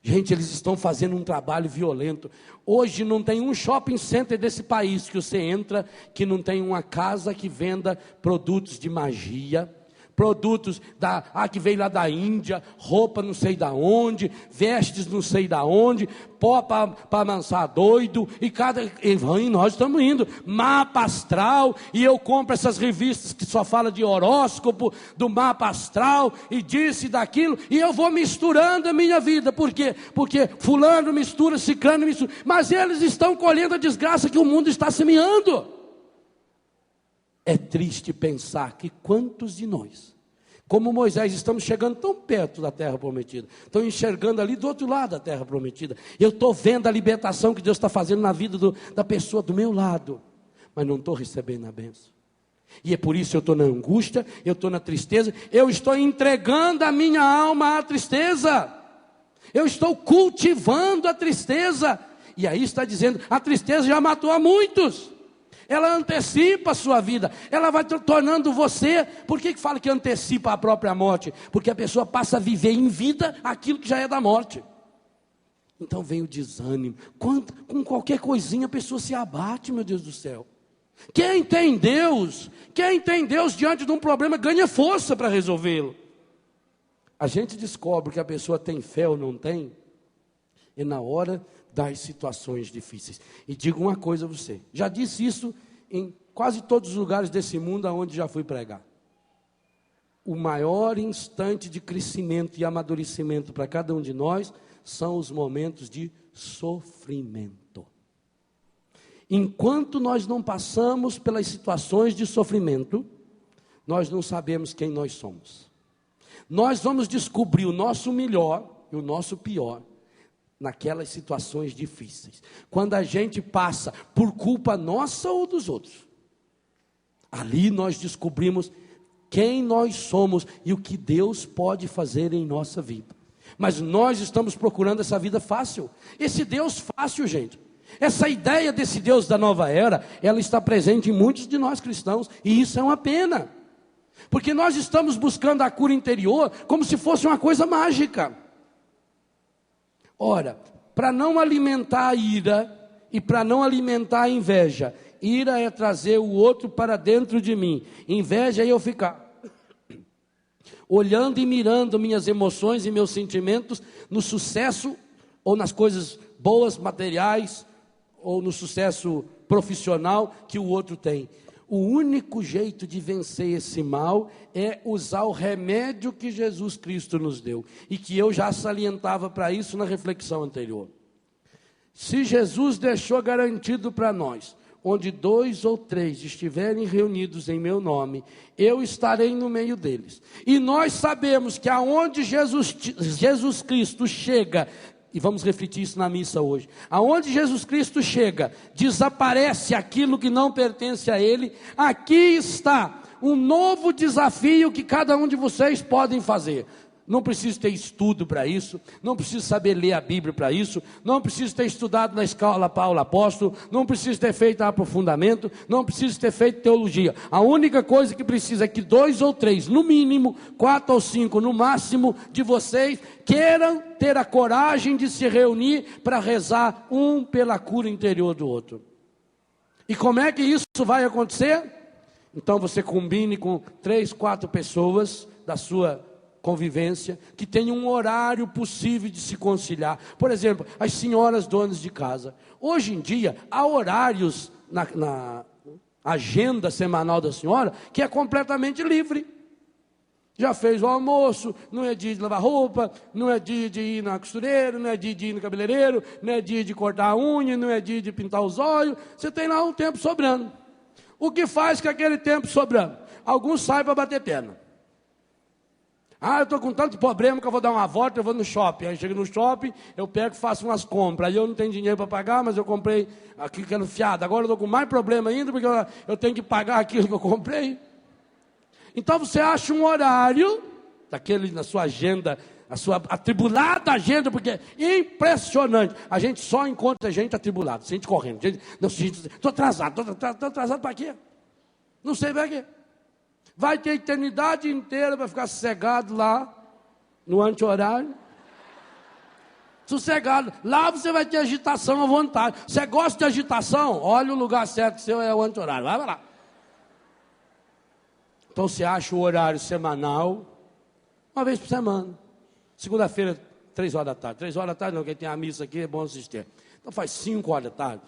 Gente, eles estão fazendo um trabalho violento. Hoje não tem um shopping center desse país que você entra que não tem uma casa que venda produtos de magia, produtos que veio lá da Índia, roupa não sei da onde, vestes não sei da onde, pó para amansar doido, e nós estamos indo, mapa astral, e eu compro essas revistas que só falam de horóscopo, do mapa astral, e disso e daquilo, e eu vou misturando a minha vida. Por quê? Porque fulano mistura, ciclano mistura, mas eles estão colhendo a desgraça que o mundo está semeando. É triste pensar que quantos de nós, como Moisés, estamos chegando tão perto da terra prometida, estão enxergando ali do outro lado da terra prometida. Eu estou vendo a libertação que Deus está fazendo na vida da pessoa do meu lado, mas não estou recebendo a bênção. E é por isso que eu estou na angústia, eu estou na tristeza, eu estou entregando a minha alma à tristeza, eu estou cultivando a tristeza. E aí está dizendo, a tristeza já matou a muitos. Ela antecipa a sua vida, ela vai tornando você. Por que fala que antecipa a própria morte? Porque a pessoa passa a viver em vida aquilo que já é da morte. Então vem o desânimo, com qualquer coisinha a pessoa se abate, meu Deus do céu. Quem tem Deus diante de um problema ganha força para resolvê-lo. A gente descobre que a pessoa tem fé ou não tem, é na hora das situações difíceis. E digo uma coisa a você, já disse isso em quase todos os lugares desse mundo aonde já fui pregar. O maior instante de crescimento e amadurecimento para cada um de nós são os momentos de sofrimento. Enquanto nós não passamos pelas situações de sofrimento, nós não sabemos quem nós somos. Nós vamos descobrir o nosso melhor e o nosso pior naquelas situações difíceis, quando a gente passa por culpa nossa ou dos outros. Ali nós descobrimos quem nós somos e o que Deus pode fazer em nossa vida. Mas nós estamos procurando essa vida fácil, esse Deus fácil, gente. Essa ideia desse Deus da nova era, ela está presente em muitos de nós cristãos, e isso é uma pena. Porque nós estamos buscando a cura interior como se fosse uma coisa mágica. Ora, para não alimentar a ira e para não alimentar a inveja, ira é trazer o outro para dentro de mim, inveja é eu ficar olhando e mirando minhas emoções e meus sentimentos no sucesso ou nas coisas boas, materiais, ou no sucesso profissional que o outro tem. O único jeito de vencer esse mal é usar o remédio que Jesus Cristo nos deu, e que eu já salientava para isso na reflexão anterior. Se Jesus deixou garantido para nós, onde 2 ou 3 estiverem reunidos em meu nome, eu estarei no meio deles. E nós sabemos que aonde Jesus Cristo chega, e vamos refletir isso na missa hoje, aonde Jesus Cristo chega, desaparece aquilo que não pertence a Ele. Aqui está um novo desafio que cada um de vocês podem fazer. Não preciso ter estudo para isso, não preciso saber ler a Bíblia para isso, não preciso ter estudado na escola Paulo Apóstolo, não preciso ter feito aprofundamento, não preciso ter feito teologia. A única coisa que precisa é que 2 ou 3, no mínimo, 4 ou 5, no máximo, de vocês queiram ter a coragem de se reunir para rezar um pela cura interior do outro. E como é que isso vai acontecer? Então você combine com 3, 4 pessoas da sua convivência, que tenham um horário possível de se conciliar. Por exemplo, as senhoras donas de casa. Hoje em dia, há horários na agenda semanal da senhora que é completamente livre. Já fez o almoço, não é dia de lavar roupa, não é dia de ir na costureira, não é dia de ir no cabeleireiro, não é dia de cortar a unha, não é dia de pintar os olhos. Você tem lá um tempo sobrando. O que faz com aquele tempo sobrando? Alguns saem para bater perna. Eu estou com tanto problema que eu vou dar uma volta, eu vou no shopping. Aí chego no shopping, eu pego e faço umas compras. Aí eu não tenho dinheiro para pagar, mas eu comprei aquilo que era fiado. Agora eu estou com mais problema ainda, porque eu tenho que pagar aquilo que eu comprei. Então você acha um horário, daquele na sua agenda, a sua atribulada agenda, porque é impressionante. A gente só encontra gente atribulada, gente correndo. Estou atrasado, estou atrasado para quê? Não sei para quê. Vai ter a eternidade inteira para ficar sossegado lá, no anti-horário. Sossegado. Lá você vai ter agitação à vontade. Você gosta de agitação? Olha, o lugar certo seu é o anti-horário. Vai lá. Então você acha o horário semanal, uma vez por semana. Segunda-feira, 3 horas da tarde. 3 horas da tarde não, quem tem a missa aqui é bom assistir. Então faz 5 horas da tarde.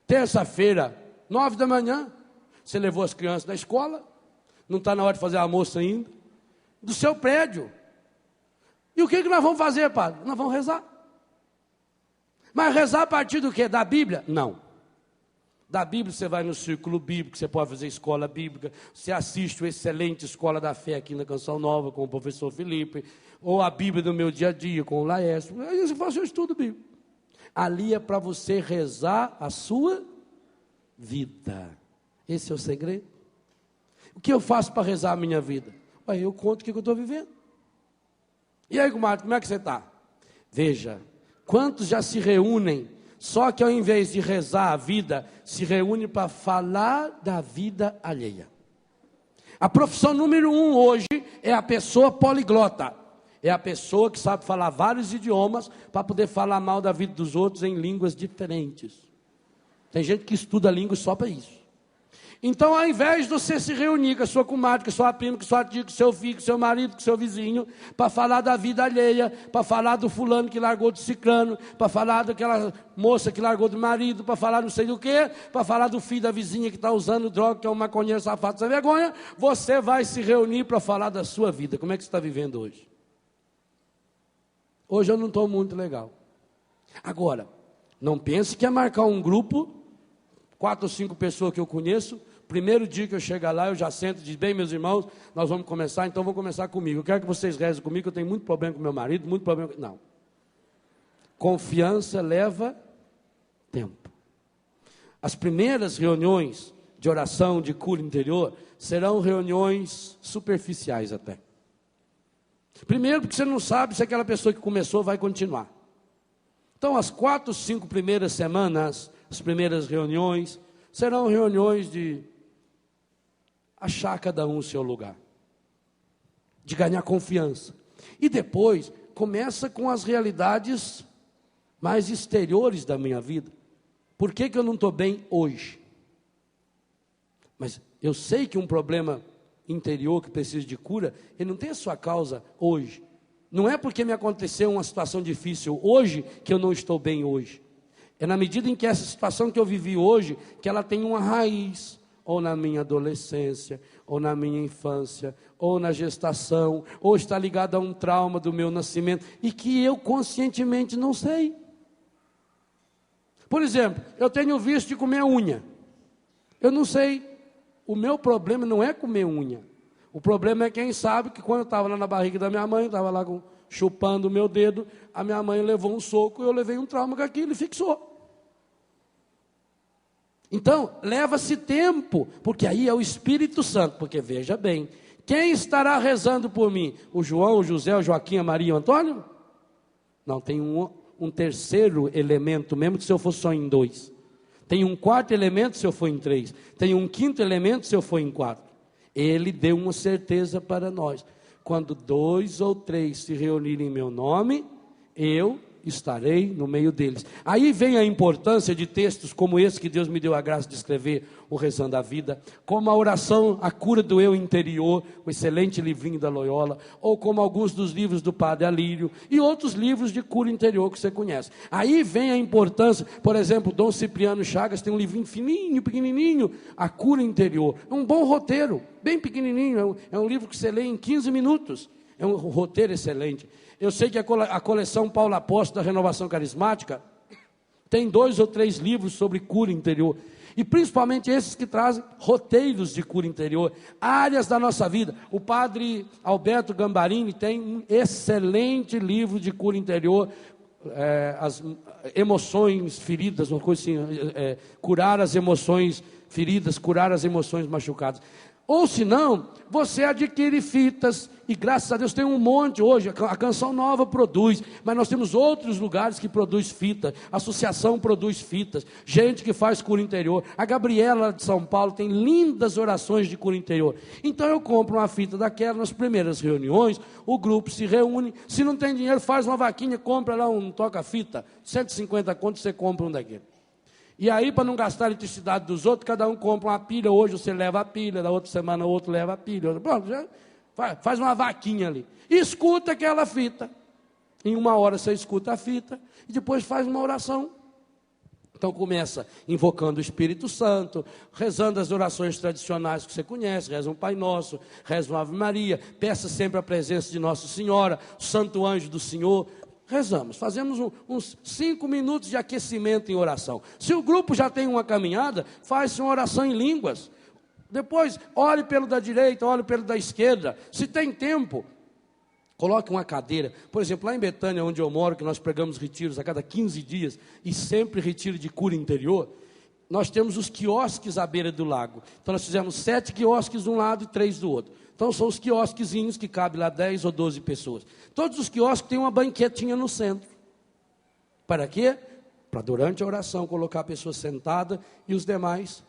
Terça-feira, 9 da manhã. Você levou as crianças da escola, não está na hora de fazer almoço ainda, do seu prédio. E o que nós vamos fazer, padre? Nós vamos rezar. Mas rezar a partir do quê? Da Bíblia? Não. Da Bíblia você vai no círculo bíblico, você pode fazer escola bíblica, você assiste o excelente Escola da Fé aqui na Canção Nova, com o professor Felipe, ou a Bíblia do meu dia a dia, com o Laércio. Aí você faz o estudo bíblico. Ali é para você rezar a sua vida. Esse é o segredo. O que eu faço para rezar a minha vida? Eu conto o que eu estou vivendo. E aí, comadre, como é que você está? Veja, quantos já se reúnem, só que ao invés de rezar a vida, se reúnem para falar da vida alheia. A profissão número 1 hoje é a pessoa poliglota. É a pessoa que sabe falar vários idiomas para poder falar mal da vida dos outros em línguas diferentes. Tem gente que estuda línguas só para isso. Então, ao invés de você se reunir com a sua comadre, com a sua prima, com a sua tia, com o seu filho, com o seu marido, com o seu vizinho, para falar da vida alheia, para falar do fulano que largou do ciclano, para falar daquela moça que largou do marido, para falar não sei do quê, para falar do filho da vizinha que está usando droga, que é um maconheiro safado sem vergonha, você vai se reunir para falar da sua vida. Como é que você está vivendo hoje? Hoje eu não estou muito legal. Agora, não pense que é marcar um grupo, 4 ou 5 pessoas que eu conheço. Primeiro dia que eu chegar lá, eu já sento e digo, bem, meus irmãos, nós vamos começar, então vamos começar comigo. Eu quero que vocês rezem comigo, eu tenho muito problema com meu marido, muito problema com... Não. Confiança leva tempo. As primeiras reuniões de oração, de cura interior, serão reuniões superficiais até. Primeiro, porque você não sabe se aquela pessoa que começou vai continuar. Então, as 4, 5 primeiras semanas, as primeiras reuniões, serão reuniões de achar cada um o seu lugar, de ganhar confiança. E depois, começa com as realidades mais exteriores da minha vida. Por que eu não estou bem hoje? Mas eu sei que um problema interior que precisa de cura, ele não tem a sua causa hoje. Não é porque me aconteceu uma situação difícil hoje, que eu não estou bem hoje. É na medida em que essa situação que eu vivi hoje, que ela tem uma raiz, ou na minha adolescência, ou na minha infância, ou na gestação, ou está ligada a um trauma do meu nascimento, e que eu conscientemente não sei. Por exemplo, eu tenho vício de comer unha. Eu não sei. O meu problema não é comer unha. O problema é quem sabe que quando eu estava lá na barriga da minha mãe, estava lá chupando o meu dedo, a minha mãe levou um soco e eu levei um trauma com aquilo e fixou. Então, leva-se tempo, porque aí é o Espírito Santo, porque veja bem, quem estará rezando por mim? O João, o José, o Joaquim, a Maria, o Antônio? Não, tem um terceiro elemento, mesmo se eu for só em 2. Tem um quarto elemento se eu for em 3. Tem um quinto elemento se eu for em 4. Ele deu uma certeza para nós. Quando 2 ou 3 se reunirem em meu nome, eu estarei no meio deles. Aí vem a importância de textos como esse que Deus me deu a graça de escrever, o Rezando a Vida, como a oração, a cura do eu interior, o excelente livrinho da Loyola, ou como alguns dos livros do Padre Alírio, e outros livros de cura interior que você conhece. Aí vem a importância, por exemplo, Dom Cipriano Chagas tem um livrinho fininho, pequenininho, a cura interior, é um bom roteiro, bem pequenininho, é um livro que você lê em 15 minutos, é um roteiro excelente. Eu sei que a coleção Paulo Apóstolo da Renovação Carismática tem 2 ou 3 livros sobre cura interior. E principalmente esses que trazem roteiros de cura interior, áreas da nossa vida. O padre Alberto Gambarini tem um excelente livro de cura interior, as emoções feridas, uma coisa assim, curar as emoções feridas, curar as emoções machucadas. Ou se não, você adquire fitas, e graças a Deus tem um monte hoje, a Canção Nova produz, mas nós temos outros lugares que produz fitas, a associação produz fitas, gente que faz cura interior, a Gabriela de São Paulo tem lindas orações de cura interior. Então eu compro uma fita daquela, nas primeiras reuniões, o grupo se reúne, se não tem dinheiro, faz uma vaquinha, compra lá um toca-fita, 150 contos, você compra um daquele. E aí, para não gastar a eletricidade dos outros, cada um compra uma pilha. Hoje você leva a pilha, da outra semana o outro leva a pilha. Pronto, já faz uma vaquinha ali. E escuta aquela fita. Em 1 hora você escuta a fita e depois faz uma oração. Então começa invocando o Espírito Santo, rezando as orações tradicionais que você conhece, reza um Pai Nosso, reza uma Ave Maria, peça sempre a presença de Nossa Senhora, o Santo Anjo do Senhor. Rezamos, fazemos uns 5 minutos de aquecimento em oração. Se o grupo já tem uma caminhada, faz-se uma oração em línguas. Depois, ore pelo da direita, ore pelo da esquerda. Se tem tempo, coloque uma cadeira. Por exemplo, lá em Betânia, onde eu moro, que nós pregamos retiros a cada 15 dias, e sempre retiro de cura interior, nós temos os quiosques à beira do lago. Então nós fizemos 7 quiosques de um lado e 3 do outro. Então são os quiosquezinhos que cabem lá 10 ou 12 pessoas. Todos os quiosques têm uma banquetinha no centro. Para quê? Para durante a oração colocar a pessoa sentada e os demais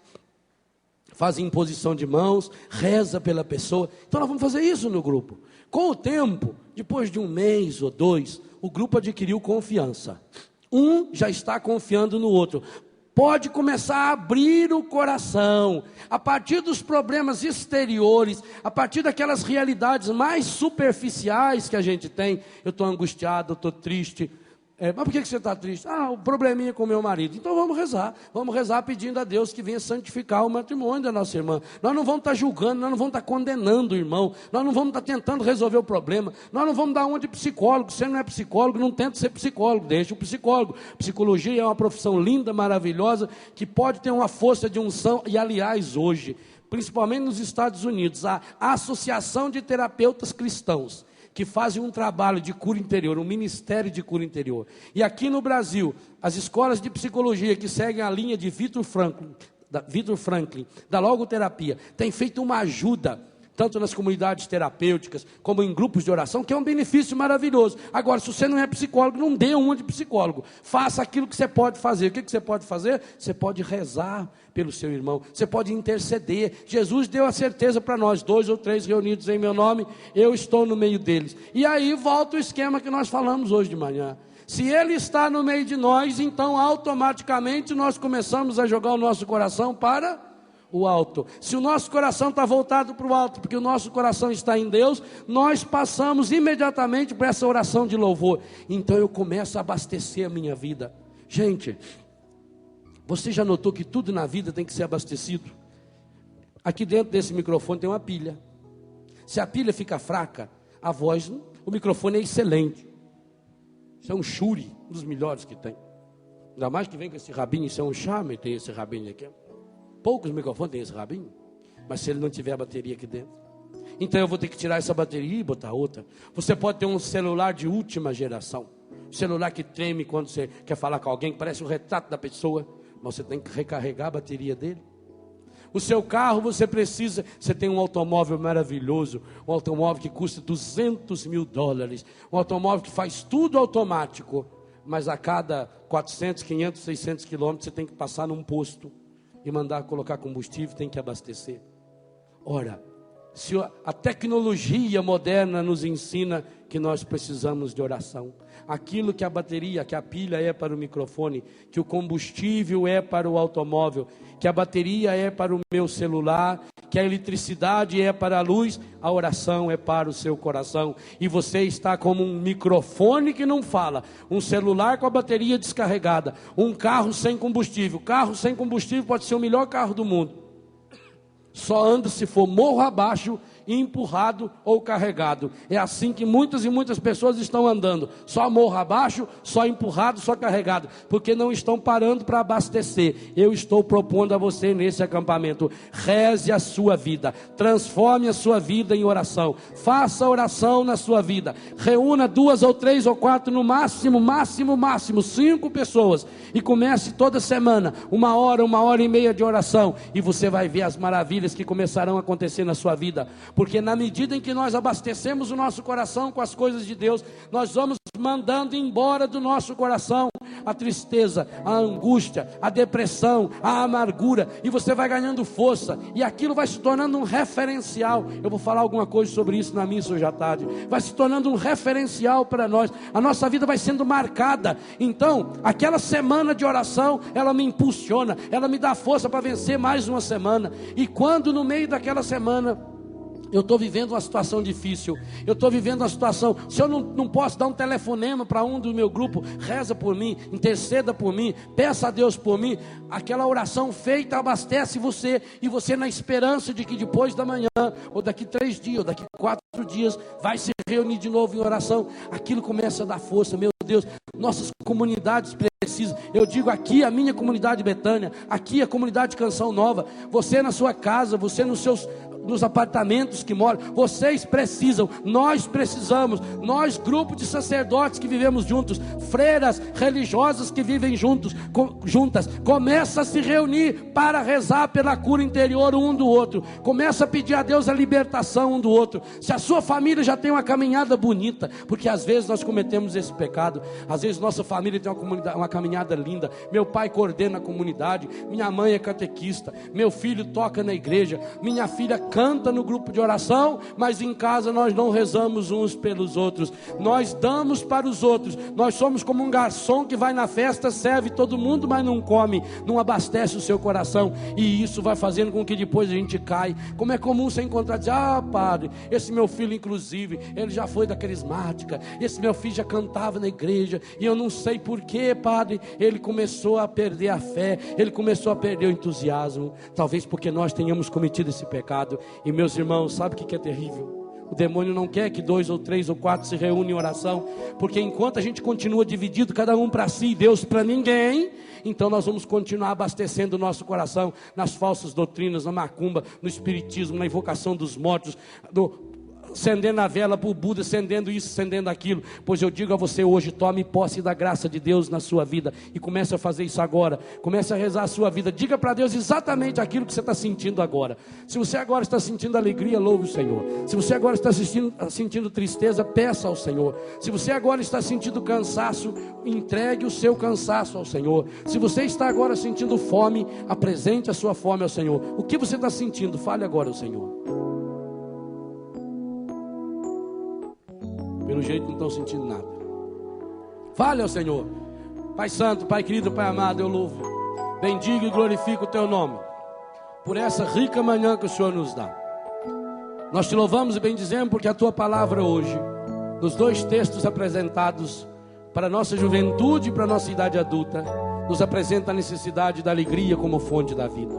fazem imposição de mãos, reza pela pessoa. Então nós vamos fazer isso no grupo. Com o tempo, depois de 1 mês ou 2, o grupo adquiriu confiança. Um já está confiando no outro. Pode começar a abrir o coração, a partir dos problemas exteriores, a partir daquelas realidades mais superficiais que a gente tem. Eu estou angustiado, eu estou triste. Mas por que você está triste? O probleminha com o meu marido. Então vamos rezar pedindo a Deus que venha santificar o matrimônio da nossa irmã. Nós não vamos estar julgando, nós não vamos estar condenando o irmão, nós não vamos estar tentando resolver o problema, nós não vamos dar uma de psicólogo. Você não é psicólogo, não tenta ser psicólogo, deixa o psicólogo. Psicologia é uma profissão linda, maravilhosa, que pode ter uma força de unção, e aliás hoje, principalmente nos Estados Unidos, a Associação de Terapeutas Cristãos, que fazem um trabalho de cura interior, um ministério de cura interior. E aqui no Brasil, as escolas de psicologia que seguem a linha de Viktor Frankl, da logoterapia, têm feito uma ajuda tanto nas comunidades terapêuticas, como em grupos de oração, que é um benefício maravilhoso. Agora, se você não é psicólogo, não dê uma de psicólogo. Faça aquilo que você pode fazer. O que você pode fazer? Você pode rezar pelo seu irmão, você pode interceder. Jesus deu a certeza para nós: 2 ou 3 reunidos em meu nome, eu estou no meio deles. E aí volta o esquema que nós falamos hoje de manhã. Se Ele está no meio de nós, então automaticamente nós começamos a jogar o nosso coração para o alto. Se o nosso coração está voltado para o alto, porque o nosso coração está em Deus, nós passamos imediatamente para essa oração de louvor. Então eu começo a abastecer a minha vida. Gente, você já notou que tudo na vida tem que ser abastecido? Aqui dentro desse microfone tem uma pilha. Se a pilha fica fraca, a voz, o microfone é excelente. Isso é um Shure, um dos melhores que tem. Ainda mais que vem com esse rabinho, isso é um charme, tem esse rabinho aqui. Poucos microfones têm esse rabinho, mas se ele não tiver a bateria aqui dentro, então eu vou ter que tirar essa bateria e botar outra. Você pode ter um celular de última geração, um celular que treme quando você quer falar com alguém, que parece o retrato da pessoa, mas você tem que recarregar a bateria dele. O seu carro você tem um automóvel maravilhoso, um automóvel que custa $200 mil, um automóvel que faz tudo automático, mas a cada 400, 500, 600 quilômetros você tem que passar num posto e mandar colocar combustível, tem que abastecer. Ora, se a tecnologia moderna nos ensina que nós precisamos de oração, aquilo que a bateria, que a pilha é para o microfone, que o combustível é para o automóvel, que a bateria é para o meu celular, que a eletricidade é para a luz, a oração é para o seu coração. E você está como um microfone que não fala, um celular com a bateria descarregada, um carro sem combustível. Carro sem combustível pode ser o melhor carro do mundo, só anda se for morro abaixo, empurrado ou carregado. É assim que muitas e muitas pessoas estão andando, só morro abaixo, só empurrado, só carregado, porque não estão parando para abastecer. Eu estou propondo a você nesse acampamento: reze a sua vida, transforme a sua vida em oração, faça oração na sua vida, reúna 2 ou 3 ou 4, no máximo 5 pessoas, e comece toda semana, 1 hora, 1h30 de oração, e você vai ver as maravilhas que começarão a acontecer na sua vida. Porque na medida em que nós abastecemos o nosso coração com as coisas de Deus, nós vamos mandando embora do nosso coração a tristeza, a angústia, a depressão, a amargura, e você vai ganhando força, e aquilo vai se tornando um referencial. Eu vou falar alguma coisa sobre isso na missa hoje à tarde. Vai se tornando um referencial para nós, a nossa vida vai sendo marcada. Então, aquela semana de oração, ela me impulsiona, ela me dá força para vencer mais uma semana. E quando no meio daquela semana eu estou vivendo uma situação difícil, eu estou vivendo uma situação, se eu não posso dar um telefonema para um do meu grupo, reza por mim, interceda por mim, peça a Deus por mim, aquela oração feita abastece você, e você, na esperança de que depois da manhã, ou daqui 3 dias, ou daqui 4 dias, vai se reunir de novo em oração, aquilo começa a dar força. Meu Deus, nossas comunidades precisam. Eu digo aqui a minha comunidade Betânia, aqui a comunidade Canção Nova, você na sua casa, você nos apartamentos que moram, vocês precisam, nós precisamos, nós, grupo de sacerdotes que vivemos juntos, freiras religiosas que vivem juntas, começa a se reunir para rezar pela cura interior um do outro, começa a pedir a Deus a libertação um do outro. Se a sua família já tem uma caminhada bonita, porque às vezes nós cometemos esse pecado, às vezes nossa família tem uma caminhada linda, meu pai coordena a comunidade, minha mãe é catequista, meu filho toca na igreja, minha filha canta no grupo de oração, mas em casa nós não rezamos uns pelos outros, nós damos para os outros, nós somos como um garçom que vai na festa, serve todo mundo, mas não come, não abastece o seu coração, e isso vai fazendo com que depois a gente cai. Como é comum você encontrar, dizer: ah, padre, esse meu filho inclusive, ele já foi da carismática, esse meu filho já cantava na igreja, e eu não sei porquê, padre, ele começou a perder a fé, ele começou a perder o entusiasmo. Talvez porque nós tenhamos cometido esse pecado. E meus irmãos, sabe o que é terrível? O demônio não quer que 2 ou 3 ou 4 se reúnem em oração, porque enquanto a gente continua dividido, cada um para si e Deus para ninguém, então nós vamos continuar abastecendo o nosso coração nas falsas doutrinas, na macumba, no espiritismo, na invocação dos mortos, acendendo a vela para o Buda, acendendo isso, acendendo aquilo. Pois eu digo a você hoje, tome posse da graça de Deus na sua vida e comece a fazer isso agora. Comece a rezar a sua vida. Diga para Deus exatamente aquilo que você está sentindo agora. Se você agora está sentindo alegria, louve o Senhor. Se você agora está sentindo tristeza, peça ao Senhor. Se você agora está sentindo cansaço, entregue o seu cansaço ao Senhor. Se você está agora sentindo fome, apresente a sua fome ao Senhor. O que você está sentindo? Fale agora ao Senhor. Pelo jeito não estão sentindo nada. Fale ao Senhor. Pai Santo, Pai querido, Pai amado, eu louvo, bendigo e glorifico o Teu nome por essa rica manhã que o Senhor nos dá. Nós te louvamos e bendizemos porque a Tua palavra hoje, nos 2 textos apresentados para a nossa juventude e para a nossa idade adulta, nos apresenta a necessidade da alegria como fonte da vida.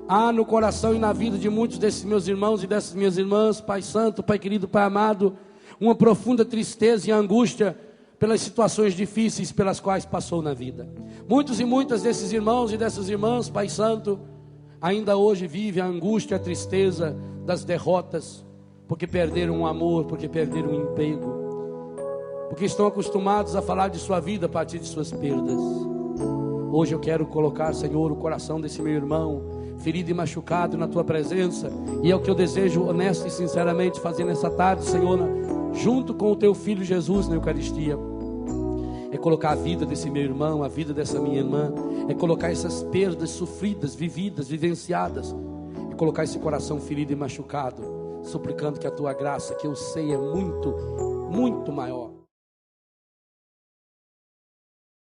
Há no coração e na vida de muitos desses meus irmãos e dessas minhas irmãs, Pai Santo, Pai querido, Pai amado, uma profunda tristeza e angústia pelas situações difíceis pelas quais passou na vida. Muitos e muitas desses irmãos e dessas irmãs, Pai Santo, ainda hoje vivem a angústia, a tristeza das derrotas, porque perderam o amor, porque perderam o emprego, porque estão acostumados a falar de sua vida a partir de suas perdas. Hoje eu quero colocar, Senhor, o coração desse meu irmão, ferido e machucado na Tua presença, e é o que eu desejo honesto e sinceramente fazer nessa tarde, Senhor, junto com o Teu Filho Jesus na Eucaristia. É colocar a vida desse meu irmão, a vida dessa minha irmã, é colocar essas perdas sofridas, vividas, vivenciadas, é colocar esse coração ferido e machucado, suplicando que a Tua graça, que eu sei é muito, muito maior,